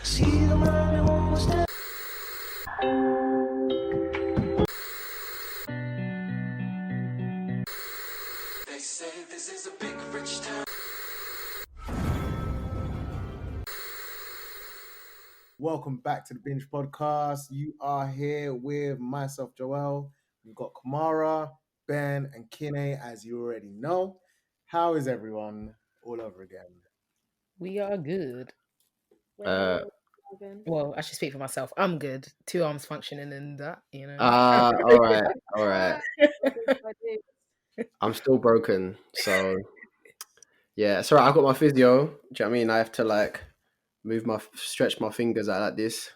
They say this is a big rich town. Welcome back to the Binge Podcast. You are here with myself, Joel. We've got Kamara, Ben, and Kine, as you already know. How is everyone all over again? We are good. Again. Well, I should speak for myself. I'm good. 2 arms functioning and that, you know. All right. I'm still broken, so yeah. Sorry, I've got my physio. Do you know what I mean? I have to like stretch my fingers out like this.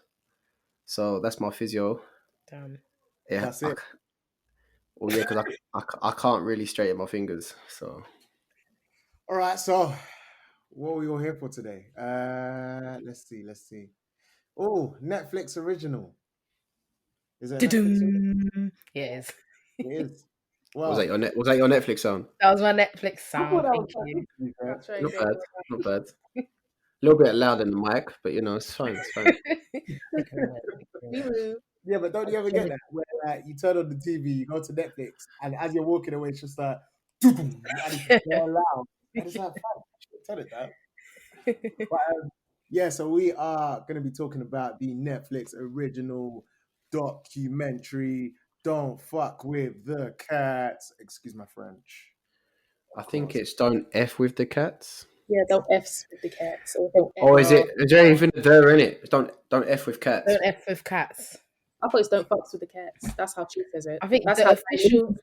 So that's my physio. Damn. Yeah, That's it. Well, yeah, because I can't really straighten my fingers. So All right, so what are we all here for today? Let's see. Oh, Netflix original. Is it Netflix original? Yeah, it is. It is. Well, was that your Netflix sound? That was my Netflix I sound. thought that Thank was you. That's very Not good. bad, not bad. A little bit loud in the mic, but you know it's fine. It's fine. yeah, but don't you ever get that where like you turn on the TV, you go to Netflix, and as you're walking away, it's just like, and it's so loud. And it's like, fuck, turn it down. But yeah, so we are going to be talking about the Netflix original documentary, Don't Fuck With the Cats. Excuse my French. I think it's Don't F with the cats. Yeah, don't F's with the cats. Or don't F. Or is there even a there in it? Don't F with cats. Don't F with cats. I thought it's don't fucks with the cats. That's how Chief says it. I think that's the how official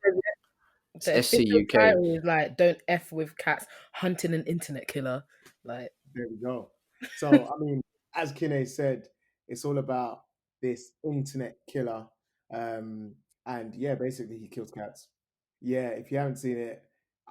It's the official SCUK. title is like Don't F with cats, hunting an internet killer. Like There we go. So, I mean, as Kine said, it's all about this internet killer. And yeah, basically he kills cats. Yeah, if you haven't seen it,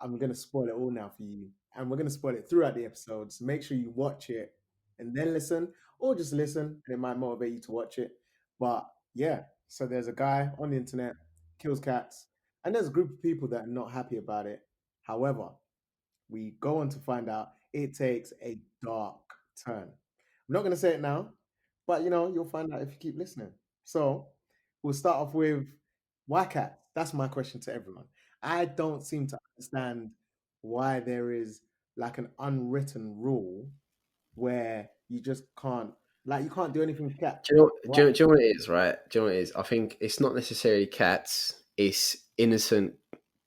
I'm going to spoil it all now for you. And we're going to spoil it throughout the episodes. Make sure you watch it and then listen, or just listen, and it might motivate you to watch it. But yeah, so there's a guy on the internet, kills cats, and there's a group of people that are not happy about it. However, we go on to find out it takes a dark turn. I'm not going to say it now, but you'll find out if you keep listening. So we'll start off with why cats? That's my question to everyone. I don't seem to understand why there is like an unwritten rule where you just can't, like, you can't do anything with cats. Do you know what it is, right? Do you know what it is? I think it's not necessarily cats. It's innocent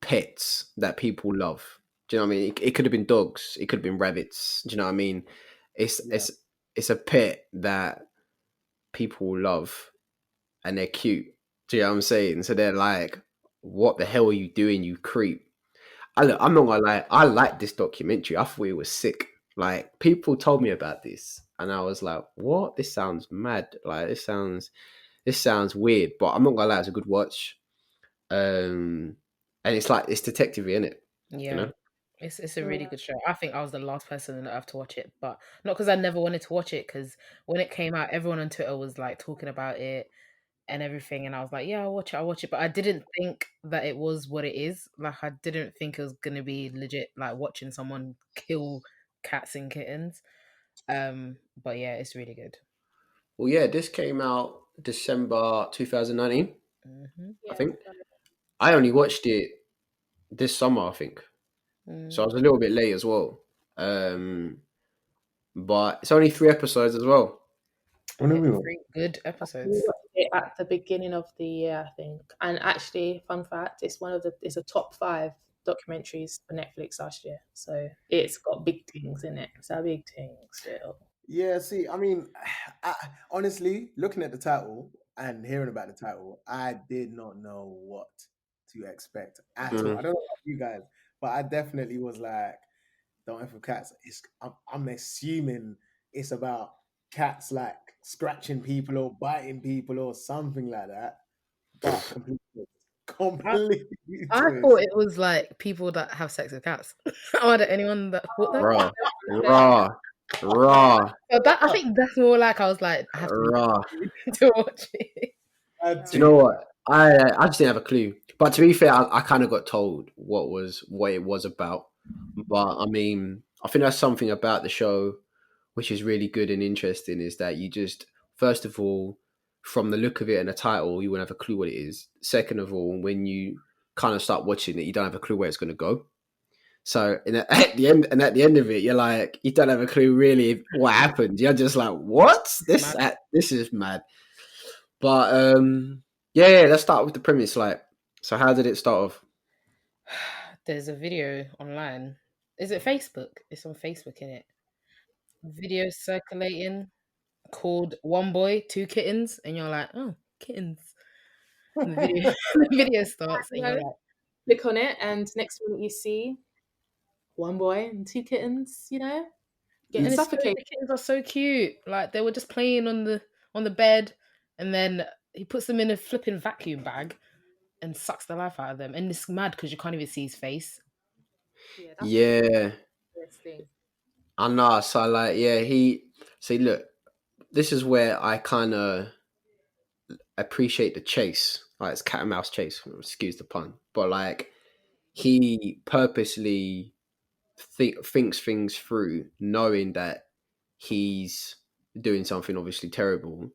pets that people love. Do you know what I mean? It could have been dogs. It could have been rabbits. Do you know what I mean? It's a pet that people love and they're cute. Do you know what I'm saying? So they're like, what the hell are you doing, you creep? I'm not gonna lie, I like this documentary. I thought it was sick. Like, people told me about this and I was like, what? This sounds mad. Like, this sounds weird, but I'm not gonna lie, it's a good watch. And it's like, it's detective-y, isn't it? yeah. You know? It's a really good show. I think I was the last person that I have to watch it, but not because I never wanted to watch it, because when it came out, everyone on Twitter was like talking about it and everything, and I was like, yeah, I'll watch it, but I didn't think that it was what it is. Like, I didn't think it was gonna be legit, like watching someone kill cats and kittens. But yeah, it's really good. Well, yeah, this came out December 2019, I think. I only watched it this summer, I think. So I was a little bit late as well. But it's only 3 episodes as well. Yeah, 3 good episodes. We watched it at the beginning of the year, I think. And actually, fun fact, it's a top 5 documentaries for Netflix last year. So it's got big things in it. It's a big thing still. Yeah, see, I mean, honestly, looking at the title and hearing about the title, I did not know what to expect at all. I don't know about you guys, but I definitely was like, don't F with cats. I'm assuming it's about cats like scratching people or biting people or something like that. But completely. I thought it was like people that have sex with cats. Are there anyone that thought that? Raw. But that, I think that's more like, I was like, I have to to watch it. Do you know what? I just didn't have a clue. But to be fair, I kind of got told what it was about. But I mean, I think that's something about the show which is really good and interesting, is that you just, first of all, from the look of it and the title, you won't have a clue what it is. Second of all, when you kind of start watching it, you don't have a clue where it's going to go. So at the end of it, you're like, you don't have a clue really what happened. You're just like, what? This is mad. But yeah, let's start with the premise. Like, so how did it start off? There's a video online. Is it Facebook? It's on Facebook, innit? Video circulating called One Boy, Two Kittens, and you're like, oh, kittens. And the video starts, and you're like, click on it, and next minute you see one boy and two kittens, getting suffocated. The kittens are so cute. Like, they were just playing on the bed, and then he puts them in a flipping vacuum bag and sucks the life out of them. And it's mad because you can't even see his face. Yeah. I know. So like, yeah, look, this is where I kind of appreciate the chase. Like, it's cat and mouse chase, excuse the pun. But like, he purposely thinks things through, knowing that he's doing something obviously terrible,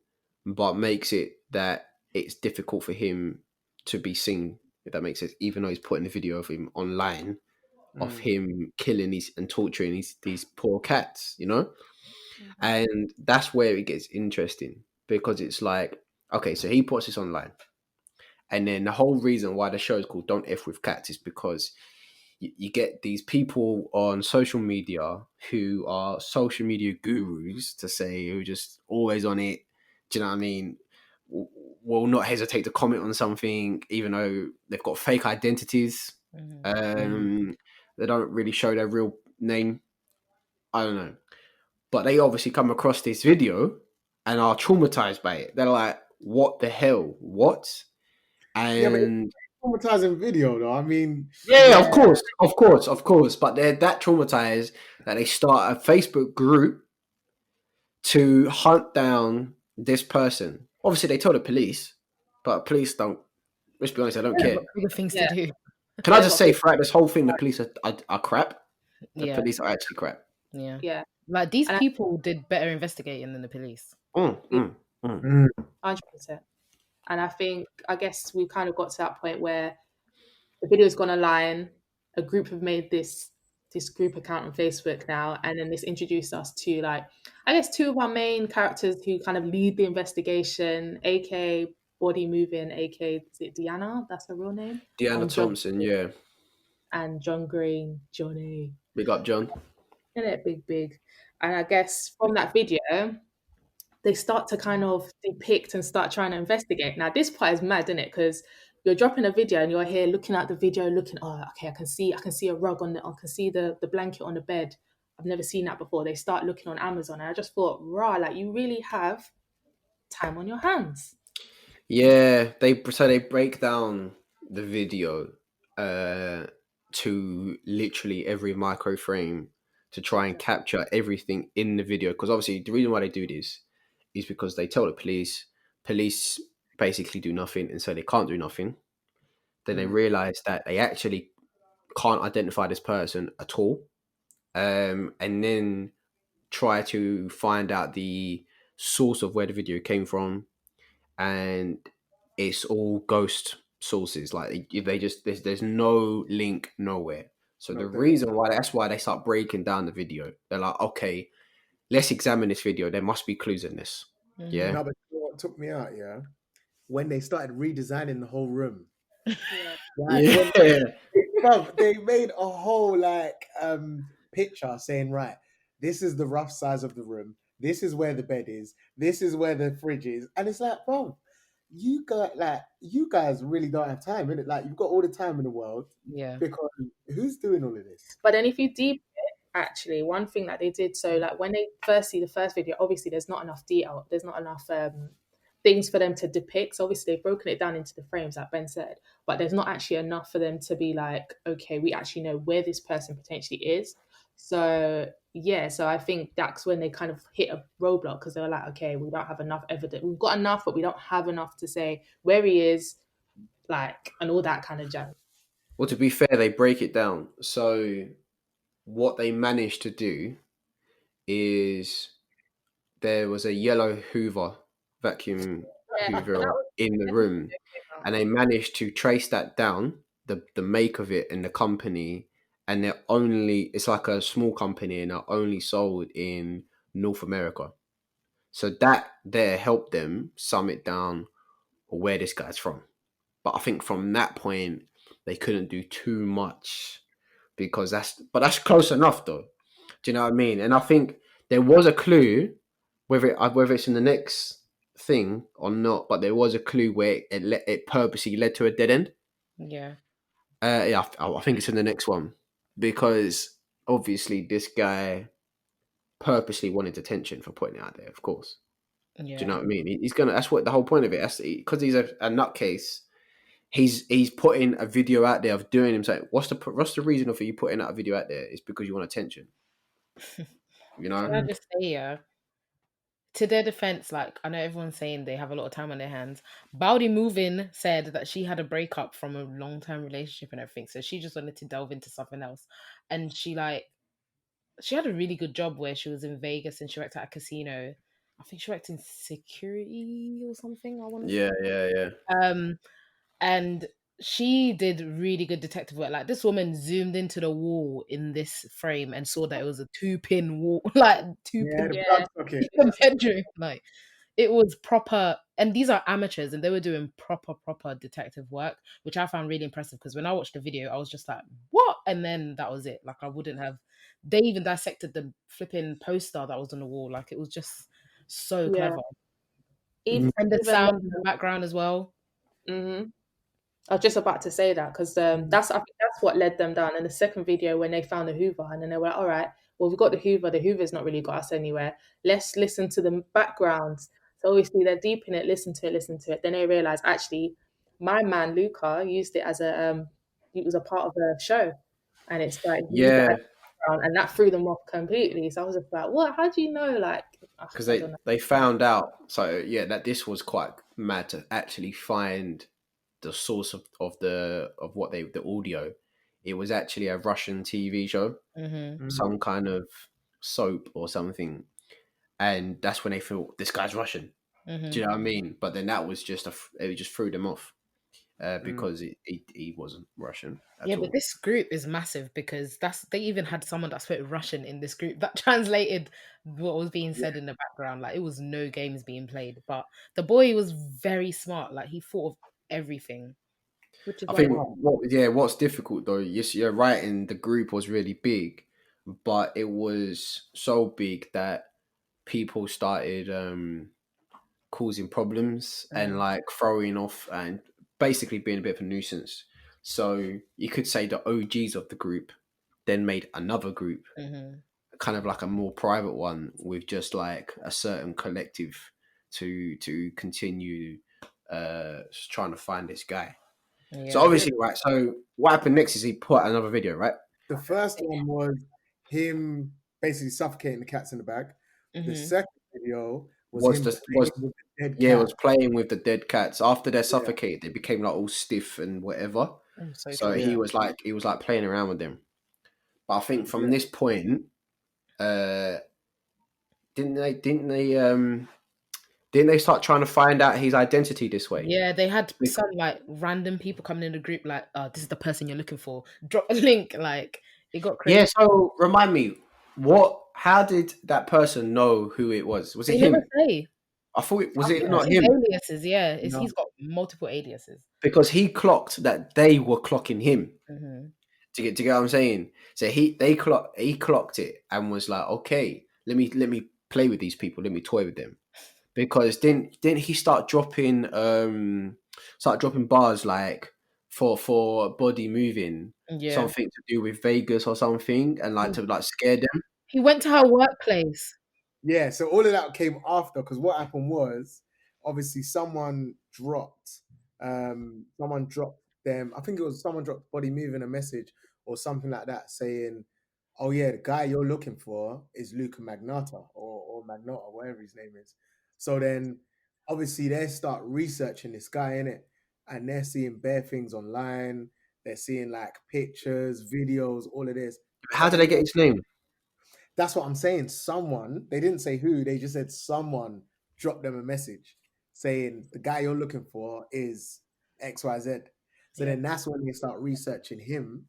but makes it that it's difficult for him to be seen, if that makes sense, even though he's putting a video of him online of him killing and torturing these poor cats, and that's where it gets interesting, because it's like, okay, so he puts this online, and then the whole reason why the show is called Don't F With Cats is because you get these people on social media who are social media gurus, to say, who are just always on it. Do you know what I mean? Will not hesitate to comment on something, even though they've got fake identities. They don't really show their real name. I don't know. But they obviously come across this video and are traumatized by it. They're like, what the hell? What? And traumatizing video though. I mean, of course. But they're that traumatized that they start a Facebook group to hunt down this person. Obviously, they told the police, but police don't. Let's be honest, I don't care. Bigger things to do. Can I just say, throughout this whole thing, the police are crap. The police are actually crap. Yeah. Like, these people did better investigating than the police. 100%. And I guess we kind of got to that point where the video's gone online. A group have made this group account on Facebook now, and then this introduced us to, like, I guess, two of our main characters who kind of lead the investigation, aka Body Moving, aka, is it Deanna? That's her real name? Deanna Thompson, yeah. And John Green, Johnny. Big up, John. Isn't it big? And I guess from that video, they start to kind of depict and start trying to investigate. Now, this part is mad, isn't it? Because you're dropping a video and you're here looking at the video, okay, I can see a rug I can see the blanket on the bed. I've never seen that before. They start looking on Amazon, and I just thought, like, you really have time on your hands. Yeah, they break down the video to literally every micro frame to try and capture everything in the video. Because obviously the reason why they do this is because they tell the police basically do nothing, and so they can't do nothing. Then they realize that they actually can't identify this person at all, and then try to find out the source of where the video came from, and it's all ghost sources. Like, there's no link nowhere. So the reason why, that's why they start breaking down the video. They're like, okay, let's examine this video. There must be clues in this. Yeah. No, but what took me out, when they started redesigning the whole room. They made a whole picture saying, right, this is the rough size of the room. This is where the bed is. This is where the fridge is. And it's like, bro, you guys really don't have time, innit? Like, you've got all the time in the world. Yeah. Because who's doing all of this? But then if you deep it, actually, one thing that they did, so like when they first see the first video, obviously there's not enough detail. There's not enough things for them to depict. So obviously they've broken it down into the frames, like Ben said, but there's not actually enough for them to be like, okay, we actually know where this person potentially is. So so I think that's when they kind of hit a roadblock, because they were like, okay, we don't have enough evidence. We've got enough, but we don't have enough to say where he is, like, and all that kind of jazz. Well, to be fair, they break it down. So what they managed to do is there was a yellow vacuum Yeah, that Hoover was in the room, and they managed to trace that down, the make of it and the company, and it's like a small company and they're only sold in North America. So that there helped them sum it down where this guy's from. But I think from that point they couldn't do too much because that's close enough though. Do you know what I mean? And I think there was a clue, whether it's in the next thing or not, but there was a clue where it purposely led to a dead end. Yeah. Yeah, I think it's in the next one because obviously this guy purposely wanted attention for putting it out there. Of course, do you know Yeah. what I mean? He's gonna. That's what the whole point of it. That's because he's a nutcase. He's putting a video out there of doing him saying, what's the reason for you putting out a video out there? It's because you want attention. You know? Can I just say, yeah, to their defense, like I know everyone's saying they have a lot of time on their hands. Bowdy Movin said that she had a breakup from a long-term relationship and everything, so she just wanted to delve into something else. And she had a really good job where she was in Vegas and she worked at a casino. I think she worked in security or something. I want to say. Yeah. And she did really good detective work. Like this woman zoomed into the wall in this frame and saw that it was a 2-pin wall, like Yeah, 2-pin the Yeah. blood socket. in the bedroom. Like it was proper, and these are amateurs, and they were doing proper detective work, which I found really impressive. Because when I watched the video, I was just like, "What?" And then that was it. Like I wouldn't have. They even dissected the flipping poster that was on the wall. Like it was just so Yeah. clever, Even, and the even sound in the background as well. hmm I was just about to say that because I think that's what led them down. In the second video, when they found the Hoover, and then they were like, "All right, well, we've got the Hoover. The Hoover's not really got us anywhere. Let's listen to the backgrounds." So obviously they're deep in it. Listen to it. Then they realize actually, my man Luca used it as it was a part of a show, and it's like he used it Yeah. as background, and that threw them off completely. So I was just like, "What? How do you know?" Like, Because I don't know. they found out. So yeah, that this was quite mad to actually find the source of the audio. It was actually a Russian TV show, Mm-hmm. some kind of soap or something, and that's when they thought this guy's Russian. Mm-hmm. Do you know what I mean? But then that was it just threw them off because he wasn't Russian at Yeah, all. but this group is massive because they even had someone that spoke Russian in this group that translated what was being said in the background. Like it was no games being played. But the boy was very smart. Like he thought of everything, which is I why. think what's difficult though, yes, you're right, and the group was really big, but it was so big that people started causing problems and like throwing off and basically being a bit of a nuisance. So you could say the OGs of the group then made another group, Mm-hmm. kind of like a more private one with just like a certain collective to continue trying to find this guy. Yeah. So obviously, right. So what happened next is he put another video, right? The first one was him basically suffocating the cats in the bag. The Mm-hmm. second video was Was him the playing was with the dead yeah, cat. was playing with the dead cats. After they're suffocated, they became like all stiff and whatever. So tired. he was like playing around with them. But I think from this point, uh, didn't they start trying to find out his identity this way? Yeah, they had some like random people coming in the group, like, "Oh, this is the person you're looking for. Drop a link." Like it got crazy. Yeah. So remind me, how did that person know who it was? Was it They him? never say. I thought it was I it think not it's his him aliases. Yeah, No. he's got multiple aliases. because he clocked that they were clocking him. Mm-hmm. To get what I'm saying. So he clocked it and was like, okay, let me play with these people, let me toy with them. Because didn't he start dropping bars like for body moving, Yeah. something to do with Vegas or something, and like to like scare them. He went to her workplace. Yeah, so all of that came after because what happened was obviously someone dropped them. I think it was someone dropped Body Moving a message or something like that saying, "Oh yeah, the guy you're looking for is Luca Magnata or Magnata, whatever his name is." So then obviously they start researching this guy in it, and they're seeing bare things online. They're seeing like pictures, videos, all of this. How did they get his name? That's what I'm saying. Someone, they didn't say who, they just said someone dropped them a message saying the guy you're looking for is XYZ. So then that's when they start researching him.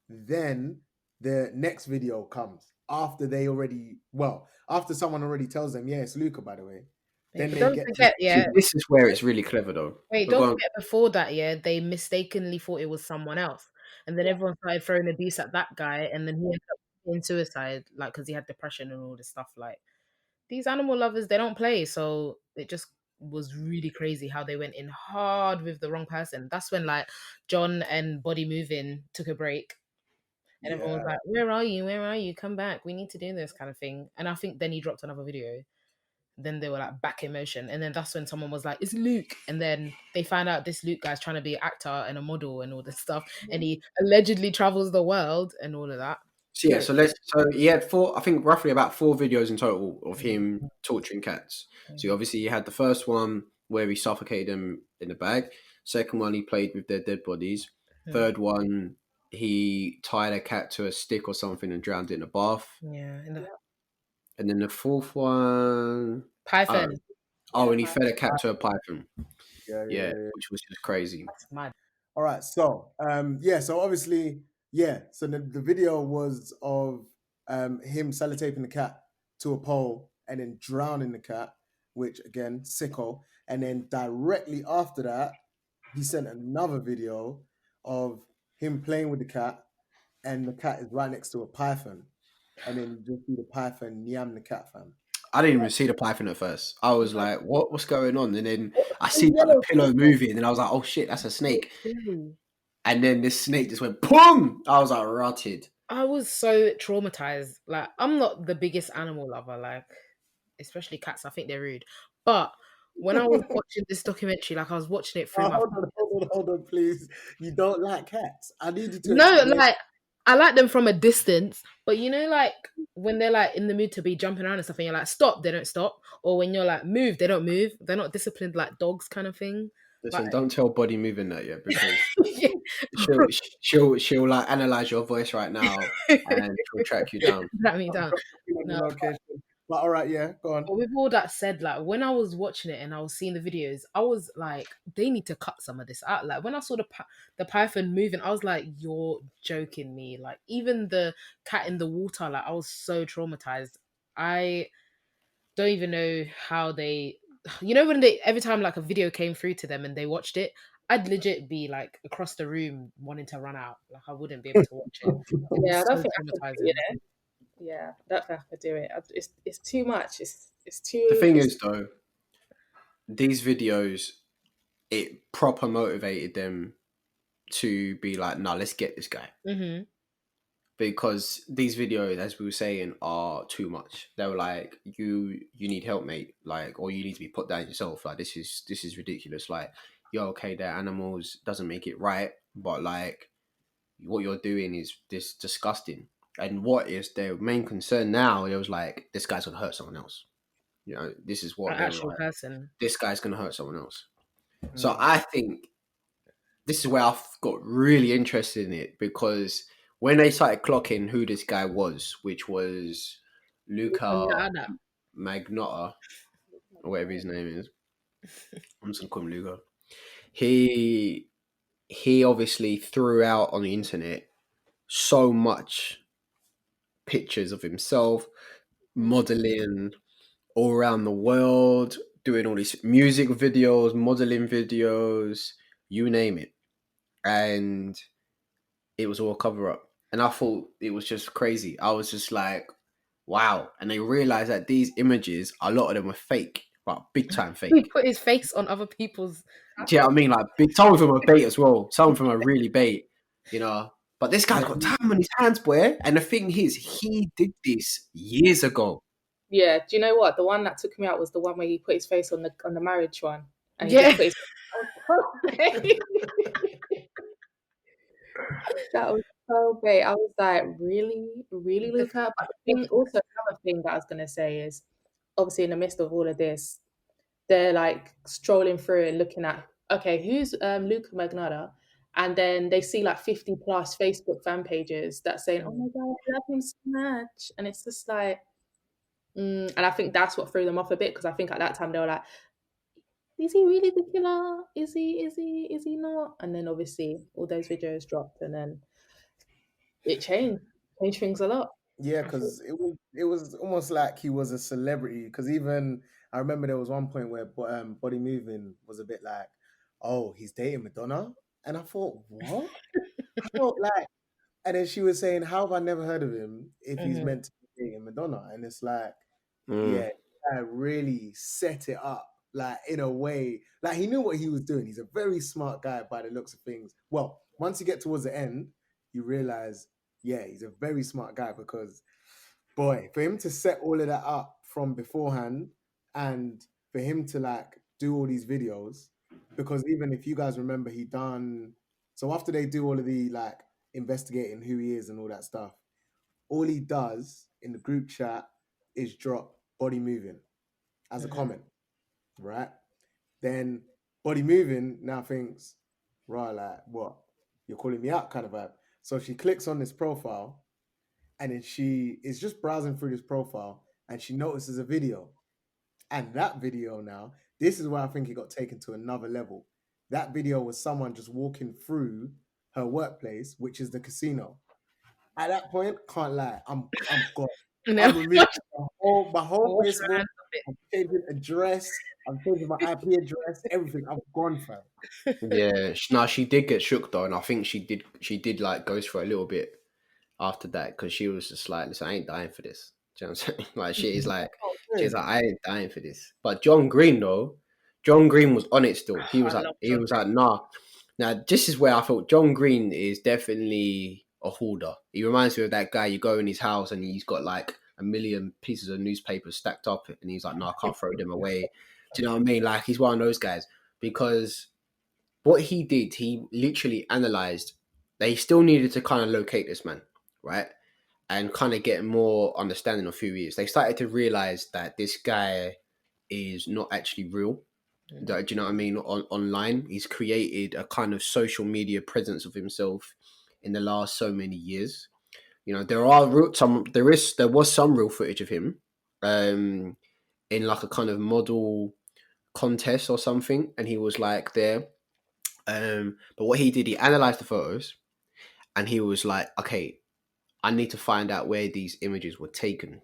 Then the next video comes after after someone already tells them, yeah, it's Luca, by the way. Then But they don't get forget, See, this is where it's really clever, though. Wait, But go don't on. forget before that, they mistakenly thought it was someone else. And then everyone started throwing abuse at that guy, and then he ended up in suicide, like, because he had depression and all this stuff. Like, these animal lovers, they don't play. So it just was really crazy how they went in hard with the wrong person. That's when, like, John and Body Moving took a break. And everyone was like, where are you? Where are you? Come back. We need to do this kind of thing. And I think then he dropped another video. Then they were like back in motion. And then that's when someone was like, it's Luke. And then they found out this Luke guy's trying to be an actor and a model and all this stuff. And he allegedly travels the world and all of that. So yeah, so he had I think roughly about 4 videos in total of him torturing cats. So obviously he had the first one where he suffocated them in the bag. Second one, he played with their dead bodies. Third one, he tied a cat to a stick or something and drowned it in a bath. Yeah. And then the fourth one, Python. and he fed a cat to a python. Yeah. Which was just crazy. That's mad. All right, so so obviously, so the video was of him sellotaping the cat to a pole and then drowning the cat, which again, sicko. And then directly after that, he sent another video of him playing with the cat, and the cat is right next to a python, and then you just see the python yam the cat, fam. I didn't even see the python at first. I was like, what's going on? And then I see like, the pillow moving, and I was like, oh shit, that's a snake. And then this snake just went boom. I was like, rotted. I was so traumatized. Like, I'm not the biggest animal lover, like, especially cats. I think they're rude. But when I was watching this documentary, like, I was watching it through my hold on, please. You don't like cats? I need you to explain. Like, I like them from a distance, but you know, like when they're like in the mood to be jumping around and stuff, and you're like, stop, they don't stop. Or when you're like, move, they don't move. They're not disciplined like dogs, kind of thing. Listen, like, don't tell Body Moving that yet, because she'll like analyze your voice right now and she'll track you down. Track me down. No. But all right, go on. But with all that said, like when I was watching it and I was seeing the videos, I was like, they need to cut some of this out. Like when I saw the python moving, I was like, you're joking me. Like even the cat in the water, like I was so traumatized. I don't even know how they, you know, when every time like a video came through to them and they watched it, I'd legit be like across the room wanting to run out. Like I wouldn't be able to watch it. Yeah, I don't think traumatizing. Yeah, I don't think I could do it. It's too much. It's too. The thing is, though, these videos, it proper motivated them to be like, "Nah, let's get this guy." Mm-hmm. Because these videos, as we were saying, are too much. They were like, "You need help, mate," like, or you need to be put down yourself. Like, this is ridiculous. Like, you're okay, they're animals, doesn't make it right, but like, what you're doing is this disgusting. And what is their main concern now? It was like, this guy's gonna hurt someone else. You know, this is what an actual like, person. This guy's gonna hurt someone else. So I think this is where I've got really interested in it, because when they started clocking who this guy was, which was Luca Magnotta, or whatever his name is, I'm just gonna call him Luca. He obviously threw out on the internet so much pictures of himself modeling all around the world, doing all these music videos, modeling videos, you name it. And it was all a cover up. And I thought it was just crazy. I was just like, wow. And they realized that these images, a lot of them were fake, like big time fake. He put his face on other people's. Do you know what I mean? Like some of them are bait as well. Some of them are really bait, you know. But this guy's got time on his hands, boy. And the thing is, he did this years ago. Yeah, do you know what? The one that took me out was the one where he put his face on the marriage one. And he Yeah. just put his... That was so bait. I was like, really, Luca? But the thing, also another thing that I was gonna say is, obviously in the midst of all of this, they're like strolling through and looking at, okay, who's Luca Magnotta? and then they see like 50 plus Facebook fan pages that saying, "Oh my god, I love him so much," and it's just like, and I think that's what threw them off a bit, because I think at that time they were like, "Is he really the killer? Is he? Is he not?" And then obviously all those videos dropped, and then it changed things a lot. Yeah, because it was almost like he was a celebrity. Because even I remember there was one point where Body Moving was a bit like, "Oh, he's dating Madonna," and I thought, "What?" I thought like, and then she was saying, "How have I never heard of him if he's meant to be dating Madonna?" And it's like, yeah, I really set it up like in a way, like he knew what he was doing. He's a very smart guy by the looks of things. Well, once you get towards the end, you realize, yeah, he's a very smart guy, because boy, for him to set all of that up from beforehand, and for him to like do all these videos, because even if you guys remember, he done, so after they do all of the like investigating who he is and all that stuff, all he does in the group chat is drop Body Moving as a comment, right? Then Body Moving now thinks, right, like, what? You're calling me out kind of vibe. So she clicks on this profile, and then she is just browsing through this profile, and she notices a video. And that video now, this is where I think it got taken to another level. That video was someone just walking through her workplace, which is the casino. At that point, can't lie, I'm gone. No. I'm removing my whole Wash Facebook. your hands of it. I'm changing address. I'm changing my IP address. Everything. I'm gone, fam. Yeah, no, she did get shook though, and I think she did like go through a little bit after that, because she was just like, "Listen, I ain't dying for this." Do you know what I'm saying? Like she's like, "I ain't dying for this." But John Green though, John Green was on it still. He was like, "Nah." Now this is where I thought John Green is definitely a hoarder. He reminds me of that guy. You go in his house and he's got like a million pieces of newspapers stacked up, and he's like, "No, I can't throw them away." Do you know what I mean? Like he's one of those guys, because what he did, he literally analyzed. They still needed to kind of locate this man, right? And kind of get more understanding of who he is. They started to realize that this guy is not actually real. Do you know what I mean? Online, he's created a kind of social media presence of himself in the last so many years. You know, there was some real footage of him, in like a kind of model contest or something, and he was like there. But what he did, he analyzed the photos, and he was like, "Okay, I need to find out where these images were taken."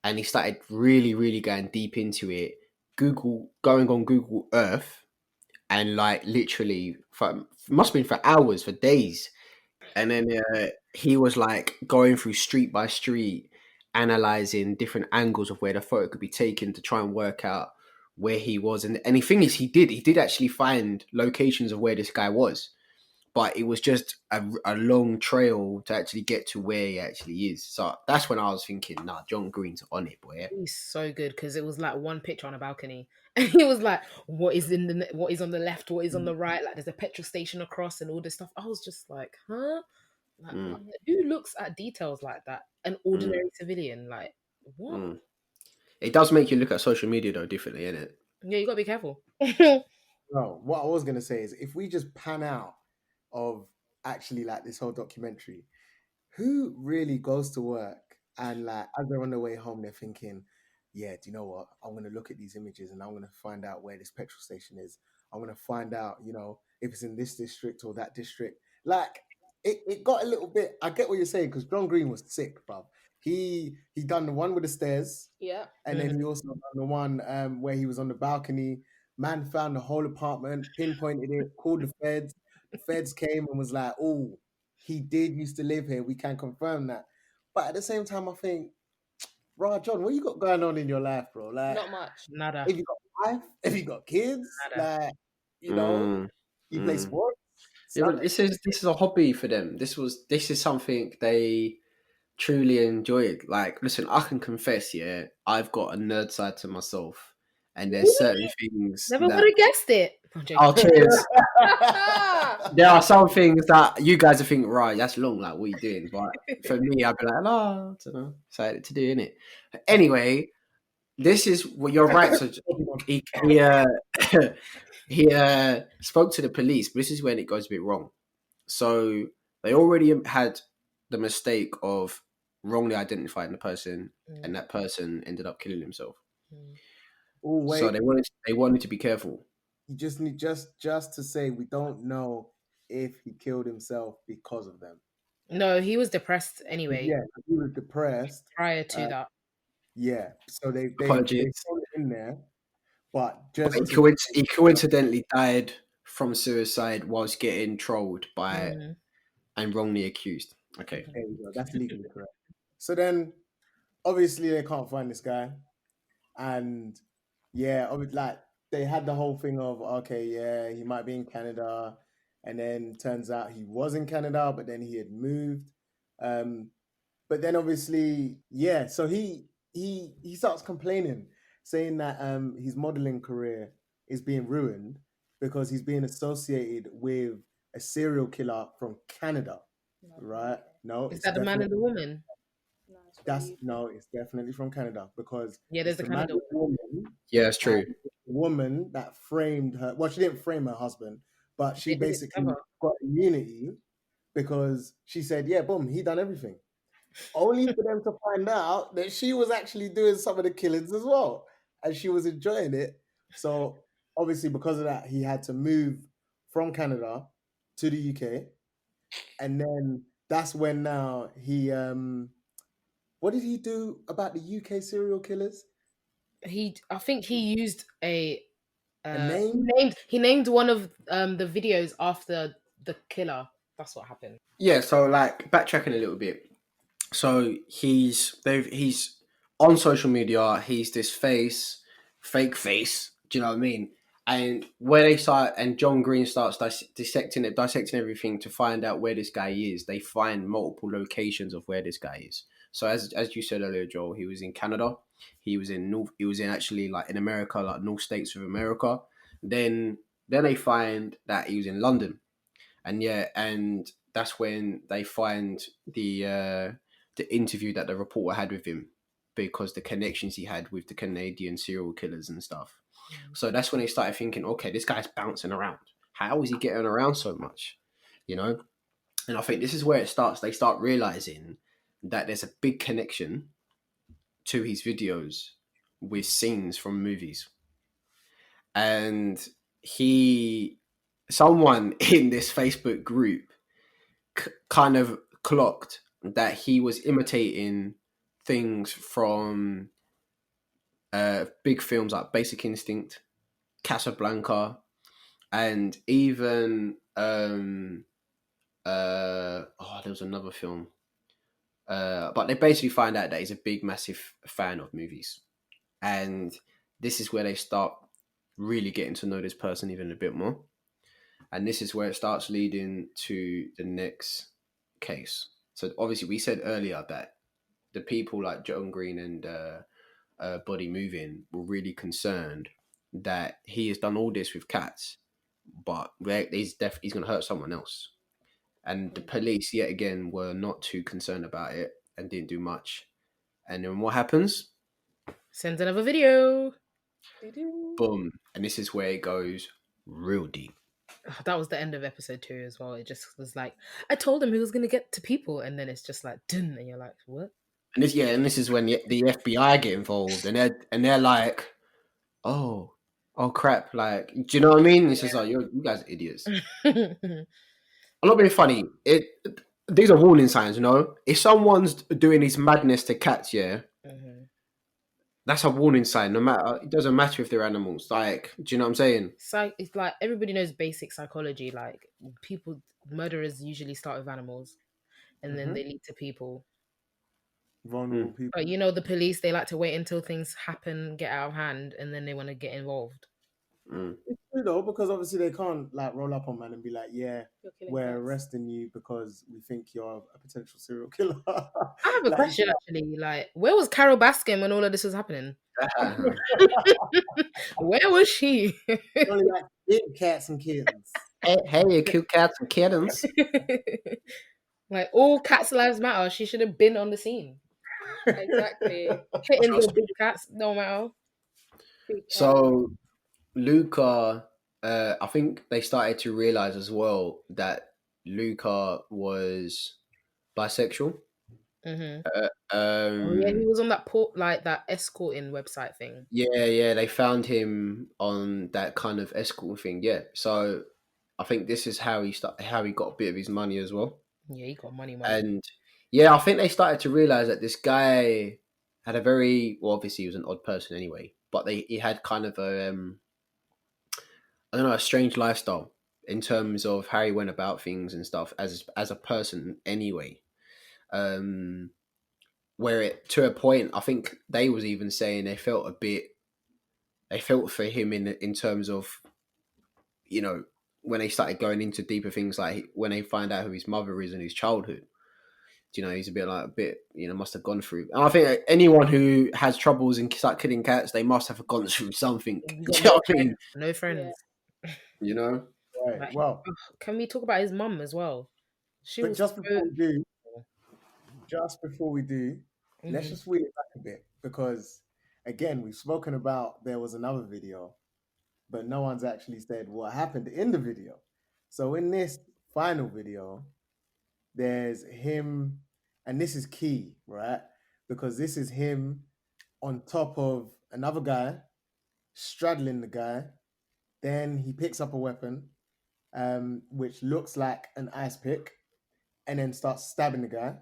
And he started really, really going deep into it, going on Google Earth, and like literally must have been for hours, for days. And then he was like going through street by street, analyzing different angles of where the photo could be taken to try and work out where he was. And the thing is, he did actually find locations of where this guy was. But it was just a long trail to actually get to where he actually is. So that's when I was thinking, nah, John Green's on it, boy. He's so good, because it was like one picture on a balcony, and he was like, what is on the left, what is on the right, like there's a petrol station across and all this stuff. I was just like, huh? Like, who looks at details like that? An ordinary civilian, like, what? It does make you look at social media though differently, innit? Yeah, you gotta be careful. No, what I was gonna say is, if we just pan out of actually like this whole documentary, who really goes to work and like as they're on their way home, they're thinking, yeah, do you know what? I'm going to look at these images and I'm going to find out where this petrol station is. I'm going to find out, if it's in this district or that district. Like it got a little bit, I get what you're saying, because John Green was sick, bruv. He done the one with the stairs. Yeah. And then he also done the one where he was on the balcony. Man found the whole apartment, pinpointed it, called the feds. The feds came and was like, oh, he did used to live here. We can confirm that. But at the same time, I think, bro, John, what you got going on in your life, bro? Like, Not much. Nada. If you got wife, if you got kids, Nada. like, you play sports. Yeah, but this is a hobby for them. This is something they truly enjoyed. Like, listen, I can confess, yeah, I've got a nerd side to myself, and there's certain things. Never would have guessed it. Oh, cheers. There are some things that you guys are thinking, right, that's long, like, what are you doing? But for me, I'd be like, no, I don't know, excited to do, innit? Anyway, this is what you're right. So he spoke to the police. But this is when it goes a bit wrong. So they already had the mistake of wrongly identifying the person, and that person ended up killing himself. Oh So wait, they wanted to be careful. you just need just to say we don't know if he killed himself because of them. No, he was depressed anyway. Yeah, he was depressed. Prior to that. Yeah, so they Apologies. thrown it in there, but But just he, to he coincidentally died from suicide whilst getting trolled by and wrongly accused. Okay. there you go. That's legally correct. So then, obviously, they can't find this guy, and yeah, like they had the whole thing of okay, yeah, he might be in Canada, and then turns out he was in Canada, but then he had moved. But then obviously, yeah, so he starts complaining, saying that his modeling career is being ruined because he's being associated with a serial killer from Canada, right? No, Is it's that the man definitely and the woman? it's definitely from Canada because Yeah, there's it's a the man Canada and woman, Yeah, it's true. the woman that framed her. Well, she didn't frame her husband, but she They did it basically together. got immunity because she said, "Yeah, boom, he done everything." Only for them to find out that she was actually doing some of the killings as well, and she was enjoying it. So obviously, because of that, he had to move from Canada to the UK, and then that's when now he what did he do about the UK serial killers? I think he used a name? he named one of the videos after the killer. That's what happened. Yeah, so like backtracking a little bit. So he's on social media, he's this fake face. Do you know what I mean? And where they start, and John Green starts dissecting everything to find out where this guy is. They find multiple locations of where this guy is. So as you said earlier, Joel, he was in Canada. He was in actually like in America, like North States of America. Then they find that he was in London, and that's when they find the interview that the reporter had with him, because the connections he had with the Canadian serial killers and stuff. So that's when they started thinking, okay, this guy's bouncing around. How is he getting around so much? You know? And I think this is where it starts. They start realizing that there's a big connection to his videos with scenes from movies. And someone in this Facebook group kind of clocked that he was imitating things from big films like Basic Instinct, Casablanca, and even there was another film. But they basically find out that he's a big, massive fan of movies, and this is where they start really getting to know this person even a bit more, and this is where it starts leading to the next case. So obviously, we said earlier that the people like John Green and Body Moving were really concerned that he has done all this with cats, but he's going to hurt someone else. And the police, yet again, were not too concerned about it and didn't do much. And then what happens? Sends another video. Boom. And this is where it goes real deep. That was the end of episode 2 as well. It just was like, I told him he was going to get to people, and then it's just like, dun, and you're like, what? And this is when the FBI get involved, and they're like, oh crap, like, do you know what I mean? It's just like, you guys are idiots. I'm not being funny. These are warning signs, you know. If someone's doing this madness to cats, that's a warning sign. No matter, it doesn't matter if they're animals. Like, do you know what I'm saying? It's like everybody knows basic psychology. Like murderers usually start with animals, and then they lead to people. Vulnerable people. But you know, the police, they like to wait until things happen, get out of hand, and then they want to get involved. It's true though, because obviously they can't like roll up on man and be like, yeah, we're arresting you because we think you're a potential serial killer. I have a question actually. Like, where was Carol Baskin when all of this was happening? Where was she? Only like big cats and kittens. Hey, cute cats and kittens. Like, all cats' lives matter. She should have been on the scene. Exactly. Kittens or big cats, no matter. So Luca I think they started to realize as well that Luca was bisexual. Mm-hmm. Uh, Oh yeah, he um, was on that port like that escorting website thing. yeah, they found him on that kind of escort thing. Yeah, so I think this is how how he got a bit of his money as well. Yeah, he got money. And yeah, I think they started to realize that this guy had a very well. Obviously, he was an odd person anyway, but he had kind of a I don't know, a strange lifestyle in terms of how he went about things and stuff as a person anyway. Um, where it to a point, I think they was even saying they felt for him in terms of, you know, when they started going into deeper things, like when they find out who his mother is and his childhood. You know, he's a bit, you know, must have gone through. And I think anyone who has troubles and start killing cats, they must have gone through something. You Do got you know what I mean? no friends. You know? Right. Like, Well, can we talk about his mum as well? She but was just before so. we do, let's Mhm. just wheel it back a bit because, again, we've spoken about there was another video, but no one's actually said what happened in the video. So in this final video, there's him, and this is key, right? Because this is him on top of another guy, straddling the guy. Then he picks up a weapon, which looks like an ice pick, and then starts stabbing the guy.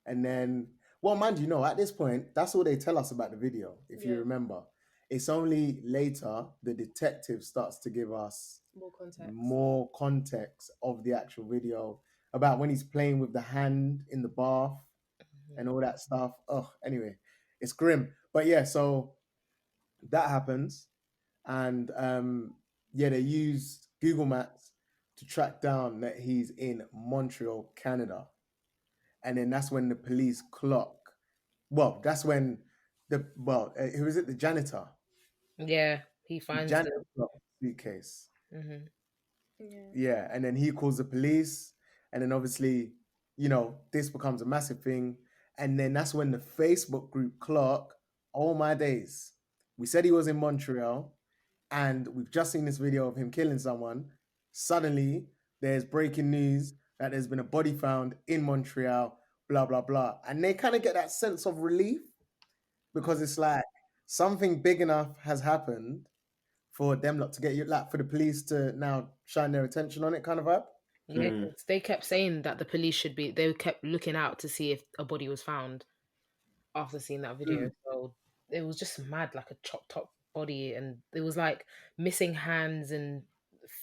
And then, well, mind you, know, at this point, that's all they tell us about the video, if you Yeah. remember. It's only later the detective starts to give us More context. more context of the actual video about when he's playing with the hand in the bath and all that stuff. Oh, anyway, it's grim. But yeah, so that happens. And yeah, they used Google Maps to track down that he's in Montreal, Canada. And then that's when the police clock. Well, that's when who is it? The janitor. Yeah, he The finds janitor clocked the suitcase. Mhm. Yeah. Yeah, and then he calls the police, and then obviously, you know, this becomes a massive thing. And then that's when the Facebook group clock. Oh my days! We said he was in Montreal, and we've just seen this video of him killing someone. Suddenly, there's breaking news that there's been a body found in Montreal. Blah blah blah, and they kind of get that sense of relief because it's like something big enough has happened for them lot to get you, like for the police to now shine their attention on it, kind of vibe. Yeah, 'cause they kept saying that the police should be. They kept looking out to see if a body was found after seeing that video. So it was just mad, like a chopped up body, and it was like missing hands and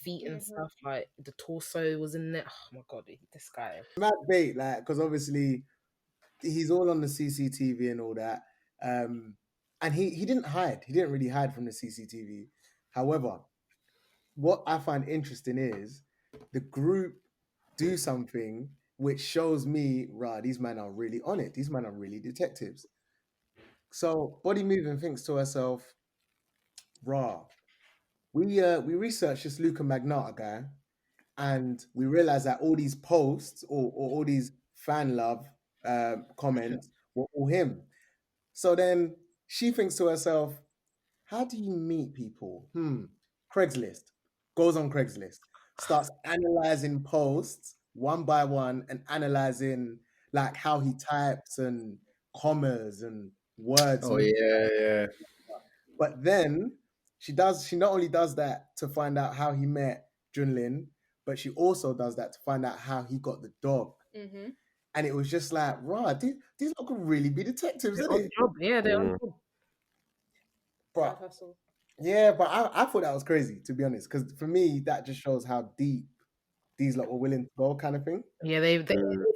feet and stuff. Like the torso was in there. Oh my god, this guy. Mad bait, like, because obviously he's all on the CCTV and all that. And he didn't hide. He didn't really hide from the CCTV. However, what I find interesting is the group do something which shows me, right, these men are really on it. These men are really detectives. So Body Moving thinks to herself, rah, we researched this Luca Magnata guy, and we realized that all these posts or all these fan love comments were all him. So then she thinks to herself, how do you meet people? Craigslist. Goes on Craigslist, starts analyzing posts one by one and analyzing like how he types and commas and words. Oh yeah. But then she not only does that to find out how he met Junlin, but she also does that to find out how he got the dog. Mm-hmm. And it was just like, right, these lot could really be detectives, They're isn't on it? job. Yeah, they're on job. But Hustle. yeah, but I thought that was crazy, to be honest, because for me, that just shows how deep these lot were willing to go, kind of thing. Yeah, they